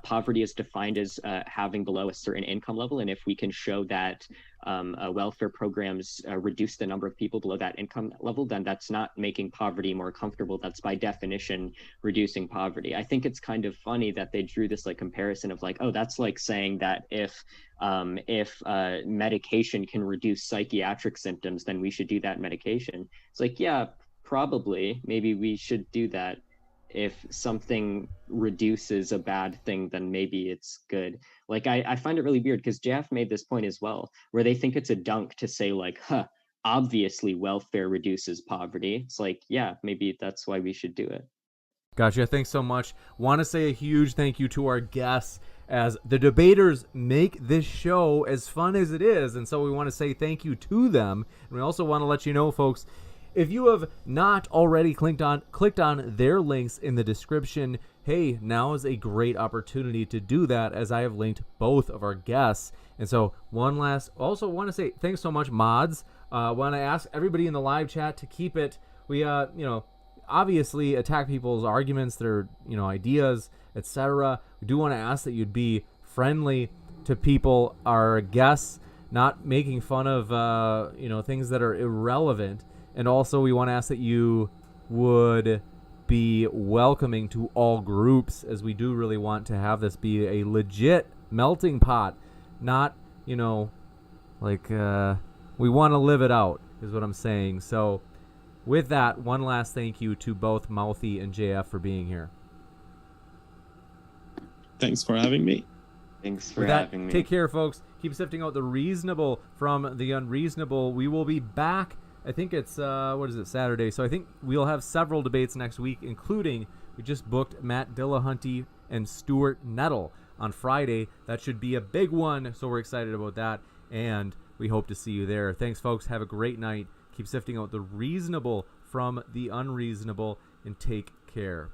Poverty is defined as having below a certain income level. And if we can show that welfare programs reduce the number of people below that income level, then that's not making poverty more comfortable. That's by definition reducing poverty. I think it's kind of funny that they drew this like comparison of like, oh, that's like saying that if medication can reduce psychiatric symptoms, then we should do that medication. It's like, yeah, probably, maybe we should do that. If something reduces a bad thing, then maybe it's good. Like, I find it really weird because Jeff made this point as well, where they think it's a dunk to say like, obviously welfare reduces poverty. It's like, yeah, maybe that's why we should do it. Gotcha. Thanks so much. Want to say a huge thank you to our guests, as the debaters make this show as fun as it is. And so we want to say thank you to them. And we also want to let you know, folks, if you have not already clicked on their links in the description, hey, now is a great opportunity to do that, as I have linked both of our guests. And so also want to say thanks so much, mods. Want to ask everybody in the live chat to keep it. We obviously attack people's arguments, their ideas, etc. We do want to ask that you'd be friendly to people, our guests, not making fun of things that are irrelevant. And also we want to ask that you would be welcoming to all groups, as we do really want to have this be a legit melting pot, not we want to live it out is what I'm saying. So with that, one last thank you to both Mouthy and JF for being here. Thanks for having me. Thanks for having me. Take care, folks. Keep sifting out the reasonable from the unreasonable. We will be back, I think it's Saturday. So I think we'll have several debates next week, including we just booked Matt Dillahunty and Stuart Nettle on Friday. That should be a big one, so we're excited about that, and we hope to see you there. Thanks, folks. Have a great night. Keep sifting out the reasonable from the unreasonable, and take care.